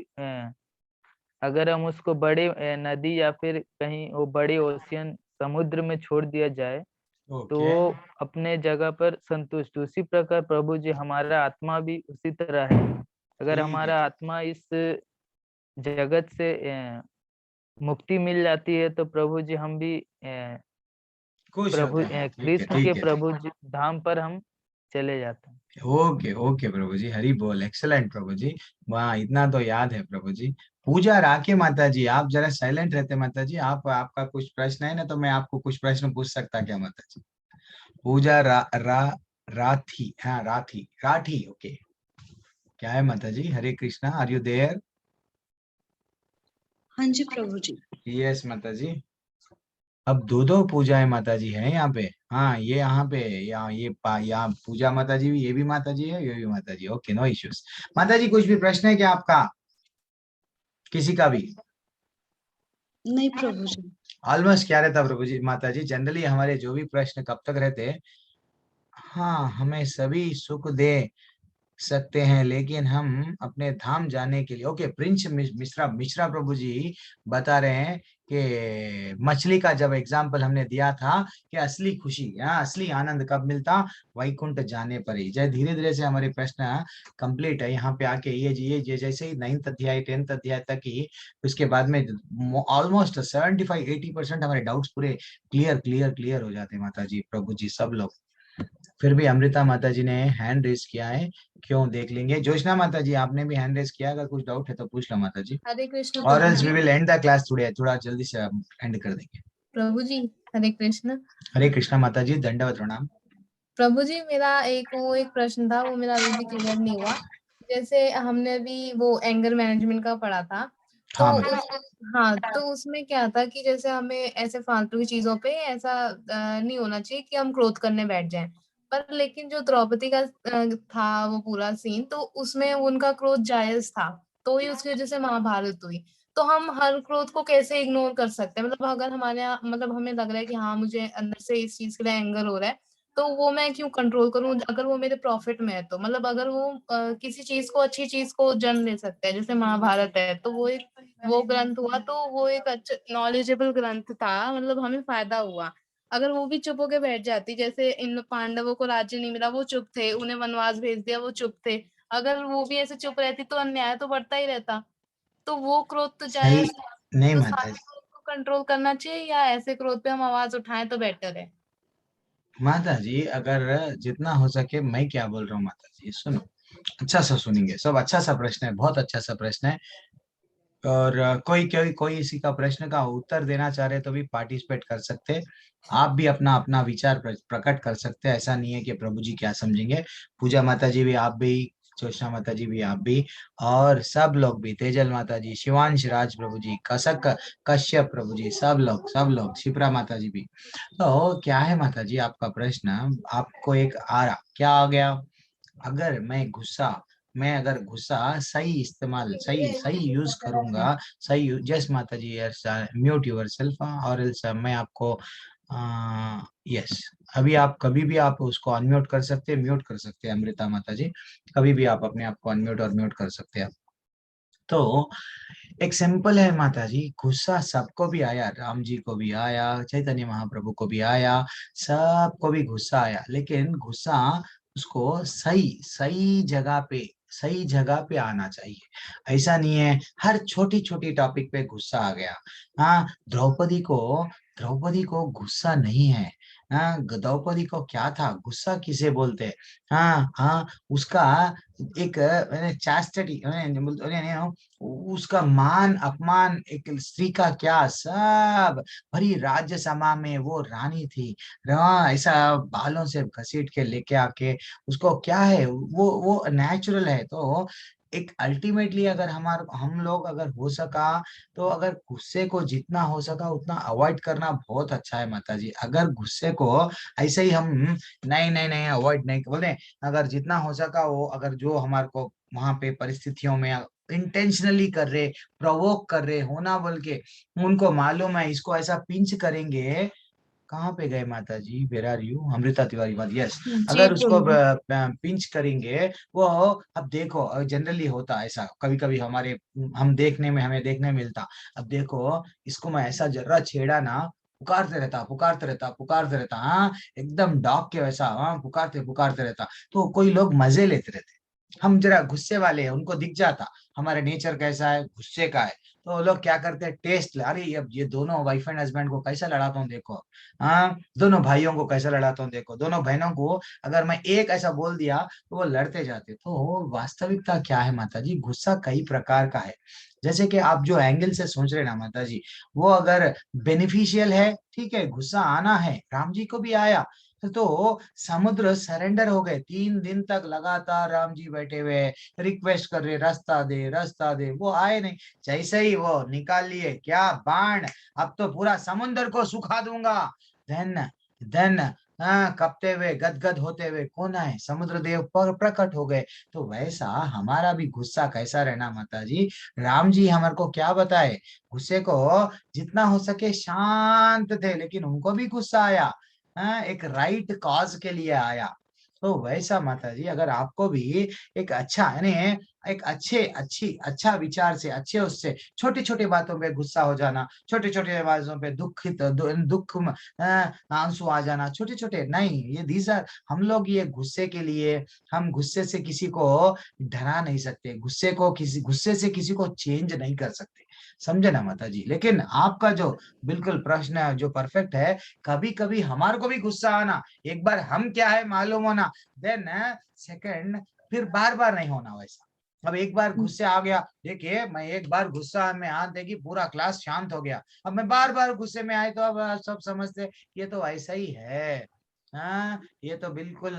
S5: अगर हम उसको बड़े नदी या फिर कहीं वो बड़े ओशियन समुद्र में छोड़ दिया जाए तो
S1: ओके,
S5: वो अपने जगह पर संतुष्ट। उसी प्रकार प्रभु जी हमारा आत्मा भी उसी तरह है। अगर
S1: ठीक है,
S5: हमारा आत्मा इस जगत से मुक्ति मिल जाती है तो प्रभु जी हम भी
S1: खुश
S5: प्रभु
S1: होते हैं। ठीक है,
S5: कृष्ण के
S1: ठीक है, ठीक
S5: प्रभु जी धाम पर हम चले जाते हैं।
S1: है। ओके ओके प्रभु जी, हरी बोल, एक्सलेंट प्रभु जी। वाह, इतना तो याद है प्रभु जी। पूजा राके माता जी, आप जरा साइलेंट रहते माता जी। आप, आपका कुछ प्रश्न है ना, तो मैं आपको कुछ प्रश्न पूछ सकता क्या माता जी? पूजा राथी, हाँ राथी, राठी, ओके। क्या है माता जी? हरे कृष्णा, आर यू देयर?
S6: हाँ जी प्रभु जी।
S1: यस माता जी। अब दो दो पूजाएं माता जी है यहाँ पे। हाँ, ये यहाँ पे, यहाँ पूजा माता जी भी, ये भी माता जी है, ये भी माता जी। Okay, no issues. माता जी, कुछ भी प्रश्न है क्या आपका, किसी का भी?
S6: नहीं प्रभु जी।
S1: ऑलमोस्ट क्या रहता प्रभु जी माता जी, जनरली हमारे जो भी प्रश्न कब तक रहते, हाँ, हमें सभी सुख दे सकते हैं लेकिन हम अपने धाम जाने के लिए, ओके, प्रिंस मिश्रा मिश्रा प्रभु जी बता रहे हैं कि मछली का जब एग्जाम्पल हमने दिया था कि असली खुशी, असली आनंद कब मिलता? वैकुंठ जाने पर ही। जय, धीरे धीरे से हमारे प्रश्न कंप्लीट है यहाँ पे आके। ये जैसे ही 9th अध्याय 10th अध्याय तक ही, उसके बाद में ऑलमोस्ट 75-80% हमारे डाउट्स पूरे क्लियर क्लियर क्लियर हो जाते हैं माता जी, प्रभु जी, सब लोग। फिर भी अमृता माता जी ने हैंड रेस किया है, क्यों, देख लेंगे। जोशना माता जी, आपने भी हैंड रेस किया, अगर कुछ डाउट है तो पूछ लो माता जी,
S7: हरे कृष्ण
S1: और
S7: प्रभु
S1: एल्स वी
S7: जी।
S1: Will end the class today, थोड़ा जल्दी से एंड कर देंगे।
S7: प्रभु जी हरे कृष्ण।
S1: हरे कृष्णा माता जी, दंडवत प्रणाम।
S7: प्रभु जी मेरा एक प्रश्न था, वो मेरा अभी भी क्लियर नहीं हुआ। जैसे हमने भी वो एंगर मैनेजमेंट का पढ़ा था, तो
S1: हाँ माता
S7: उस हाँ, तो उसमें क्या था कि जैसे हमें ऐसे फालतू की चीजों पे ऐसा नहीं होना चाहिए कि हम क्रोध करने बैठ जाएं। पर लेकिन जो द्रौपदी का था वो पूरा सीन, तो उसमें उनका क्रोध जायज था, तो ही उसकी वजह से महाभारत हुई। तो हम हर क्रोध को कैसे इग्नोर कर सकते हैं? मतलब अगर हमारे यहाँ, मतलब हमें लग रहा है कि हाँ मुझे अंदर से इस चीज के लिए एंगर हो रहा है, तो वो मैं क्यों कंट्रोल करूं अगर वो मेरे प्रॉफिट में है? तो मतलब अगर वो किसी चीज को, अच्छी चीज को जन्म ले सकता है, जैसे महाभारत है, तो वो एक वो ग्रंथ हुआ, तो वो एक अच्छा नॉलेजेबल ग्रंथ था, मतलब हमें फायदा हुआ। अगर वो भी चुप होके बैठ जाती, जैसे इन पांडवों को राज्य नहीं मिला, वो चुप थे, उन्हें वनवास भेज दिया, वो चुप थे, अगर वो भी ऐसे चुप रहती तो अन्याय तो बढ़ता ही रहता। तो वो क्रोध तो
S1: सही,
S7: जायज था।
S1: नहीं
S7: तो
S1: माता
S7: सारे
S1: जी,
S7: क्रोध को कंट्रोल करना चाहिए या ऐसे क्रोध पे हम आवाज उठाएं तो बेटर है?
S1: माता जी अगर जितना हो सके, मैं क्या बोल रहा हूँ माता जी, सुनो, अच्छा सा सुनेंगे सब। अच्छा सा प्रश्न है, बहुत अच्छा सा प्रश्न है। और कोई कोई कोई इसी का प्रश्न का उत्तर देना चाह रहे तो भी पार्टिसिपेट कर सकते हैं। आप भी अपना अपना विचार प्रकट कर सकते हैं, ऐसा नहीं है कि प्रभु जी क्या समझेंगे। पूजा माता जी भी, आप भी, जोशना माता जी भी, आप भी, और सब लोग भी, तेजल माता जी, शिवांश राज प्रभु जी, कसक कश्यप प्रभु जी, सब लोग, शिप्रा माता जी भी। तो क्या है माता जी आपका प्रश्न? आपको एक आ रहा, क्या आ गया? अगर मैं अगर गुस्सा सही इस्तेमाल, सही सही यूज करूंगा, सही जस्ट माता जी, म्यूट योर सेल्फ, और else मैं आपको, यस, अभी आप कभी भी आप उसको अनम्यूट कर सकते हैं, म्यूट कर सकते हैं अमृता माता जी, कभी भी आप अपने आप को अनम्यूट और म्यूट कर सकते हैं। तो एक सिंपल है माता जी, गुस्सा सबको भी आया, राम जी को भी आया, चैतन्य महाप्रभु को भी आया, सबको भी गुस्सा आया, लेकिन गुस्सा उसको सही सही जगह पे, सही जगह पे आना चाहिए। ऐसा नहीं है हर छोटी छोटी टॉपिक पे गुस्सा आ गया। हाँ, द्रौपदी को गुस्सा नहीं है। हाँ, द्रौपदी को क्या था, गुस्सा किसे बोलते हैं? हाँ हाँ, उसका एक चास्टिटी, उसका मान अपमान, एक स्त्री का क्या, सब भरी राज्य सभा में वो रानी थी। ऐसा बालों से घसीट के लेके आके, उसको क्या है, वो नेचुरल है। तो एक अल्टीमेटली अगर हम लोग अगर हो सका, तो अगर गुस्से को जितना हो सका उतना अवॉइड करना बहुत अच्छा है माता जी। अगर गुस्से को ऐसे ही हम नहीं नहीं नहीं अवॉइड नहीं बोलते, अगर जितना हो सका वो, अगर जो हमारे को वहां पे परिस्थितियों में इंटेंशनली कर रहे, प्रोवोक कर रहे हो ना, बोल के उनको मालूम है इसको ऐसा पिंच करेंगे, कहाँ पे गए माता जी? Where are you? Amrita Tiwari बात, यस।
S6: जी
S1: अगर उसको
S6: प्रभु
S1: पिंच करेंगे वो, अब देखो जनरली होता है ऐसा, कभी कभी हमारे हम देखने में हमें देखने मिलता। अब देखो इसको मैं ऐसा जर्रा छेड़ा ना, पुकारते रहता पुकारते रहता पुकारते रहता, हाँ एकदम डॉग के वैसा, हाँ पुकारते पुकारते रहता। तो कोई लोग मजे लेते रहते, हम जरा गुस्से वाले हैं, उनको दिख जाता हमारा नेचर कैसा है, गुस्से का है। तो वो लोग क्या करते हैं, टेस्ट, अरे अब ये दोनों वाइफ एंड हस्बैंड को कैसा लड़ाता हूँ देखो, हाँ दोनों भाइयों को कैसा लड़ाता हूँ देखो, दोनों बहनों को अगर मैं एक ऐसा बोल दिया तो वो लड़ते जाते। तो वास्तविकता क्या है माता जी, गुस्सा कई प्रकार का है। जैसे कि आप जो एंगल से सोच रहे ना माता जी, वो अगर बेनिफिशियल है, ठीक है, गुस्सा आना है, राम जी को भी आया। तो समुद्र सरेंडर हो गए, 3 दिन तक लगातार राम जी बैठे हुए रिक्वेस्ट कर रहे, रास्ता दे, वो आए नहीं। जैसे ही वो निकाल लिए क्या बाण, अब तो पूरा समुद्र को सुखा दूंगा। देन कपते हुए गदगद होते हुए कौन आए, समुद्र देव पर प्रकट हो गए। तो वैसा हमारा भी गुस्सा कैसा रहना माता जी, राम जी हमारे को क्या बताए, गुस्से को जितना हो सके शांत थे, लेकिन उनको भी गुस्सा आया, एक राइट कॉज के लिए आया। तो वैसा माता जी अगर आपको भी एक अच्छा यानी एक अच्छा विचार से, अच्छे उससे, छोटी छोटी बातों पे गुस्सा हो जाना, छोटे छोटे बातों पे दुख आंसू आ जाना, छोटे छोटे नहीं, ये दीज आर, हम लोग ये गुस्से के लिए, हम गुस्से से किसी को डरा नहीं सकते, गुस्से से किसी को चेंज नहीं कर सकते, समझे ना माता जी। लेकिन आपका जो बिल्कुल प्रश्न है जो परफेक्ट है, कभी कभी हमारे को भी गुस्सा आना, एक बार हम क्या है मालूम होना, देन सेकंड फिर बार बार नहीं होना वैसा। अब एक बार गुस्से आ गया, देखिए मैं एक बार गुस्सा में हाथ देगी पूरा क्लास शांत हो गया, अब मैं बार बार गुस्से में आए तो अब सब समझते ये तो ऐसा ही है, हाँ ये तो बिल्कुल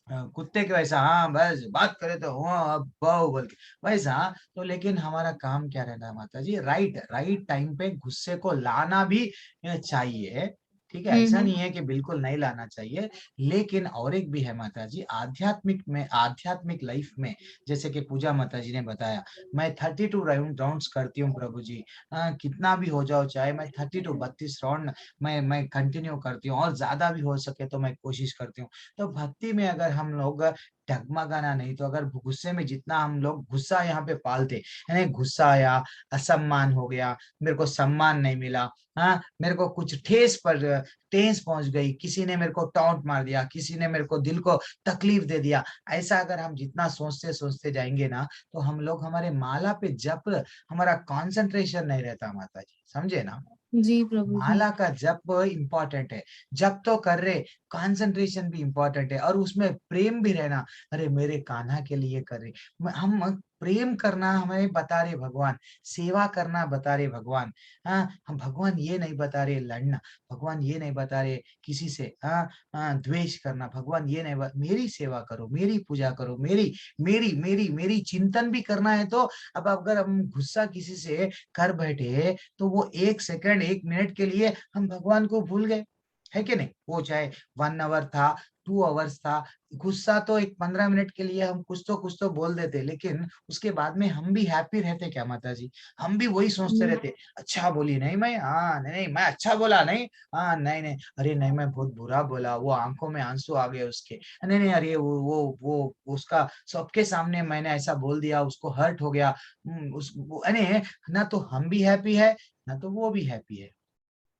S1: कुत्ते के वैसा, हाँ बस बात करे तो हाँ अब बहु बोल के वैसा। तो लेकिन हमारा काम क्या रहना है माता जी, राइट राइट टाइम पे गुस्से को लाना भी चाहिए, ठीक है, ऐसा नहीं है कि बिल्कुल नहीं लाना चाहिए। लेकिन और एक भी है माता जी, आध्यात्मिक लाइफ में, जैसे कि पूजा माता जी ने बताया, मैं 32 राउंड्स करती हूँ प्रभु जी, कितना भी हो जाओ, चाहे मैं 32 राउंड मैं कंटिन्यू करती हूँ, और ज्यादा भी हो सके तो मैं कोशिश करती हूँ। तो भक्ति में अगर हम लोग डगमगाना नहीं, तो अगर गुस्से में जितना हम लोग गुस्सा यहाँ पे पालते, यानी गुस्सा आया, असम्मान हो गया, मेरे को सम्मान नहीं मिला, हाँ मेरे को कुछ ठेस पहुंच गई, किसी ने मेरे को टॉन्ट मार दिया, किसी ने मेरे को दिल को तकलीफ दे दिया, ऐसा अगर हम जितना सोचते सोचते जाएंगे ना, तो हम लोग हमारे माला पे जप, हमारा कंसंट्रेशन नहीं रहता माता जी, समझे ना।
S7: जी प्रभु जी।
S1: माला का जप इम्पोर्टेंट है, जप तो कर रहे, कंसंट्रेशन भी इम्पोर्टेंट है, और उसमें प्रेम भी रहना, अरे मेरे कान्हा के लिए कर रहे, हम प्रेम करना हमें बता रहे भगवान, सेवा करना बता रहे भगवान, हाँ हम भगवान ये नहीं बता रहे लड़ना, भगवान ये नहीं बता रहे किसी से द्वेष करना, भगवान ये नहीं मेरी सेवा करो, मेरी पूजा करो, मेरी मेरी मेरी मेरी चिंतन भी करना है। तो अब अगर हम गुस्सा किसी से कर बैठे, तो वो 1 सेकंड 1 मिनट के लिए हम भगवान को भूल गए, है कि नहीं, वो चाहे 1 आवर था, 2 आवर्स था, गुस्सा तो एक 15 मिनट के लिए हम कुछ तो बोल देते, लेकिन उसके बाद में हम भी हैप्पी रहते क्या माता जी, हम भी वही सोचते रहते, अच्छा बोली नहीं मैं, हाँ नहीं मैं अच्छा बोला नहीं, हाँ नहीं अरे नहीं मैं बहुत बुरा बोला, वो आंखों में आंसू आ गए उसके, नहीं अरे वो उसका सबके सामने मैंने ऐसा बोल दिया, उसको हर्ट हो गया, ना तो हम भी हैप्पी है, ना तो वो भी हैप्पी है,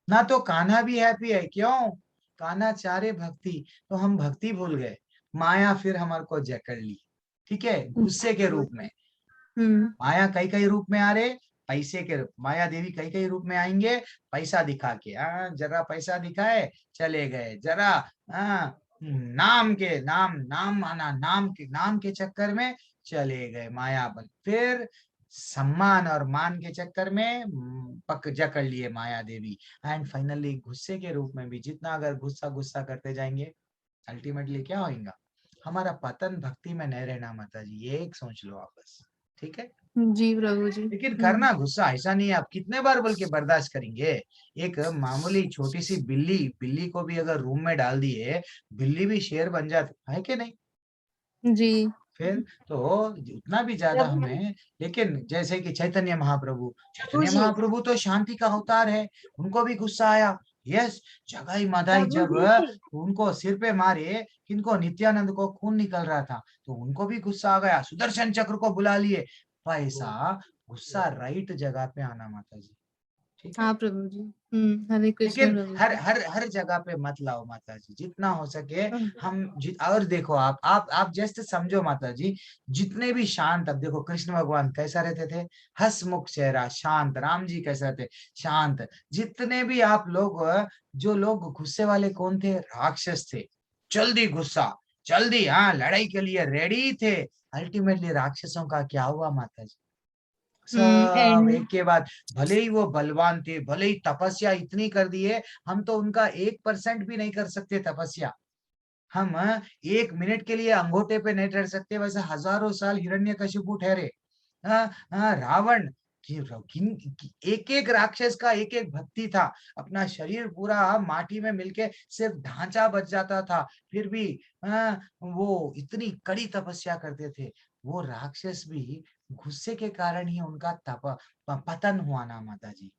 S1: ना तो कान्हा भी हैप्पी है, क्यों, कान्हा चारे भक्ति, तो हम भक्ति भूल गए, माया फिर हमारे को जकड़ ली, ठीक है, गुस्से के रूप में, माया कई कई रूप में आ रहे, पैसे के रूप, माया देवी कई कई रूप में आएंगे, पैसा दिखा के, जरा पैसा दिखाए चले गए, जरा नाम के चक्कर में चले गए माया बन, फिर सम्मान और मान के चक्कर में पक जकड़ लिए माया देवी, एंड फाइनली गुस्से के रूप में भी जितना अगर गुस्सा करते जाएंगे, अल्टीमेटली क्या होगा, हमारा पतन भक्ति में नहीं रहना माता जी, ये एक सोच लो आप बस, ठीक है।
S7: जी प्रभु जी।
S1: लेकिन करना गुस्सा ऐसा नहीं है, आप कितने बार बोल के बर्दाश्त करेंगे, एक मामूली छोटी सी बिल्ली को भी अगर रूम में डाल दिए, बिल्ली भी शेर बन जाती है कि नहीं,
S7: जी।
S1: फिर तो उतना भी ज्यादा
S3: प्रभु
S1: हमें, लेकिन जैसे कि चैतन्य
S3: जी
S1: महाप्रभु तो शांति का अवतार है, उनको भी गुस्सा आया, यस, जगाई मादाई जब
S3: प्रभु जी
S1: उनको सिर पे मारे, किनको, नित्यानंद को खून निकल रहा था, तो उनको भी गुस्सा आ गया, सुदर्शन चक्र को बुला लिए। पैसा गुस्सा राइट जगह पे आना माता जी, ठीक है।
S7: हाँ प्रभु जी। हरे कृष्ण
S1: लेकिन
S7: प्रभु
S1: हर
S7: जी।
S1: हर हर जगह पे मत लाओ माता जी, जितना हो सके
S7: हम्म,
S1: और देखो आप जस्ट समझो माता जी, जितने भी शांत, अब देखो कृष्ण भगवान कैसा रहते थे, हंसमुख चेहरा, शांत। राम जी कैसे रहते, शांत। जितने भी आप लोग, जो लोग गुस्से वाले कौन थे, राक्षस थे, जल्दी गुस्सा, जल्दी, हाँ, लड़ाई के लिए रेडी थे। अल्टीमेटली राक्षसों का क्या हुआ माता जी, सब
S7: एंड
S1: एक के बाद, भले ही वो बलवान थे, भले ही तपस्या इतनी कर दिए, हम तो उनका 1% भी नहीं कर सकते तपस्या। हम 1 मिनट के लिए अंगूठे पे नहीं ठहर सकते, वैसे हजारों साल हिरण्यकशिपु ठहरे। रावण एक एक राक्षस का एक एक भक्ति था, अपना शरीर पूरा माटी में मिलके सिर्फ ढांचा बच जाता था, फिर भी वो इतनी कड़ी तपस्या करते थे। वो राक्षस भी गुस्से के कारण ही उनका पतन हुआ ना माता जी,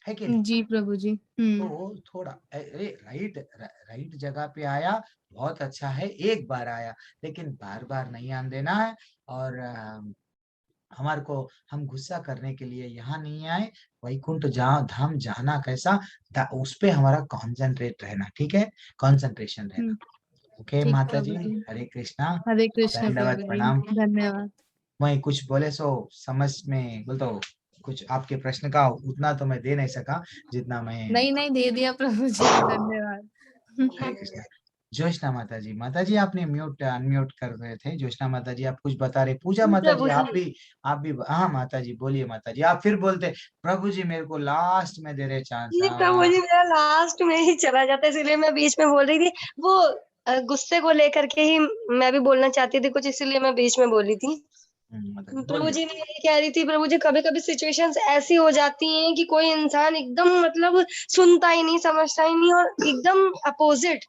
S1: है कि नहीं।
S7: जी प्रभु जी।
S1: तो थोड़ा अरे राइट राइट जगह पे आया, बहुत अच्छा है, एक बार आया, लेकिन बार बार नहीं आने देना है। और हमारे को, हम गुस्सा करने के लिए यहाँ नहीं आए, वैकुंठ धाम जाना कैसा, उस पे हमारा कॉन्सेंट्रेट रहना, ठीक है, कंसंट्रेशन रहना। ओके
S7: ठीक
S1: माता जी,
S7: प्रभु जी।
S1: हरे कृष्णा,
S7: हरे कृष्ण
S1: दंडवत
S7: प्रभु जी।
S1: प्रणाम।
S7: धन्यवाद।
S1: मैं कुछ बोले सो समझ में बोल तो, कुछ आपके प्रश्न का उतना तो मैं दे नहीं सका जितना मैं।
S7: नहीं नहीं दे दिया प्रभु जी, धन्यवाद।
S1: हरे कृष्णा। ज्योत्सना माता जी आपने म्यूट अनम्यूट कर रहे थे। ज्योत्सना माता जी आप कुछ बता रहे। पूजा माता जी
S3: प्रभु जी
S1: आप भी, हाँ माता जी बोलिए। माता जी आप फिर बोलते, प्रभु जी मेरे को लास्ट में दे रहे चांस।
S3: ये प्रभु जी मेरा लास्ट में ही चला जाता है, इसलिए मैं बीच में बोल रही थी। वो गुस्से को लेकर के ही मैं भी बोलना चाहती थी कुछ, इसीलिए मैं बीच में बोली थी।
S1: माता जी
S3: प्रभु
S1: बोलिए।
S3: जी मैं यही कह रही थी, प्रभु जी कभी कभी सिचुएशंस ऐसी हो जाती हैं कि कोई इंसान एकदम मतलब सुनता ही नहीं, समझता ही नहीं, और एकदम अपोजिट।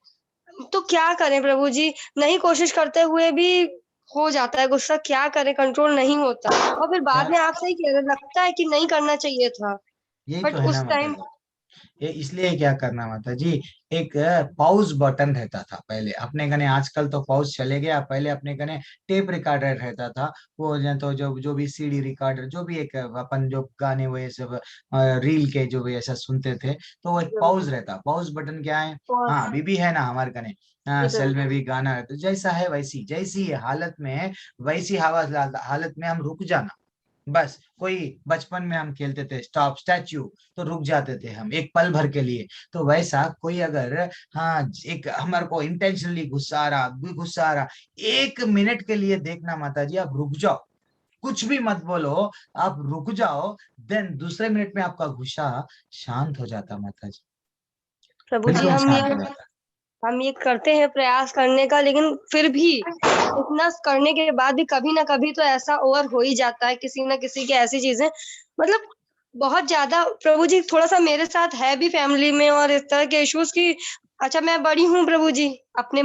S3: तो क्या करें प्रभु जी, नहीं कोशिश करते हुए भी हो जाता है गुस्सा, क्या करें, कंट्रोल नहीं होता। और फिर बाद में आप सही कह रहे, लगता है कि नहीं करना चाहिए था,
S1: यही तो
S3: बट
S1: है ना
S3: उस
S1: माता
S3: टाइम
S1: जी। ये इसलिए क्या करना माता जी, एक पॉज बटन रहता था पहले अपने गने, आजकल तो पॉज चले गया। पहले अपने गने टेप रिकॉर्डर रहता था, वो तो जो भी सीडी रिकॉर्डर, जो भी एक अपन जो गाने वो ये सब रील के जो भी ऐसा सुनते थे, तो वो एक पॉज रहता। पॉज बटन क्या है, हाँ अभी भी है ना हमारे गने, सेल में भी गाना है, तो जैसा है वैसी, जैसी हालत में है वैसी हालत में हम रुक जाना। बस कोई बचपन में हम खेलते थे स्टॉप स्टैच्यू, तो रुक जाते थे हम एक पल भर के लिए। तो वैसा कोई अगर, हाँ, एक हमारे को इंटेंशनली गुस्सा आ रहा, 1 मिनट के लिए देखना माता जी, आप रुक जाओ, कुछ भी मत बोलो, आप रुक जाओ, देन दूसरे मिनट में आपका गुस्सा शांत हो जाता माता जी,
S3: प्रभु जी
S1: बिल्कुल शांत हो जाता।
S3: हम ये करते हैं प्रयास करने का, लेकिन फिर भी इतना करने के बाद भी कभी ना कभी तो ऐसा ओवर हो ही जाता है, किसी ना किसी की ऐसी चीजें, मतलब बहुत ज्यादा प्रभु जी, थोड़ा सा मेरे साथ है भी फैमिली में और इस तरह के इश्यूज की। अच्छा मैं बड़ी हूँ प्रभु जी, अपने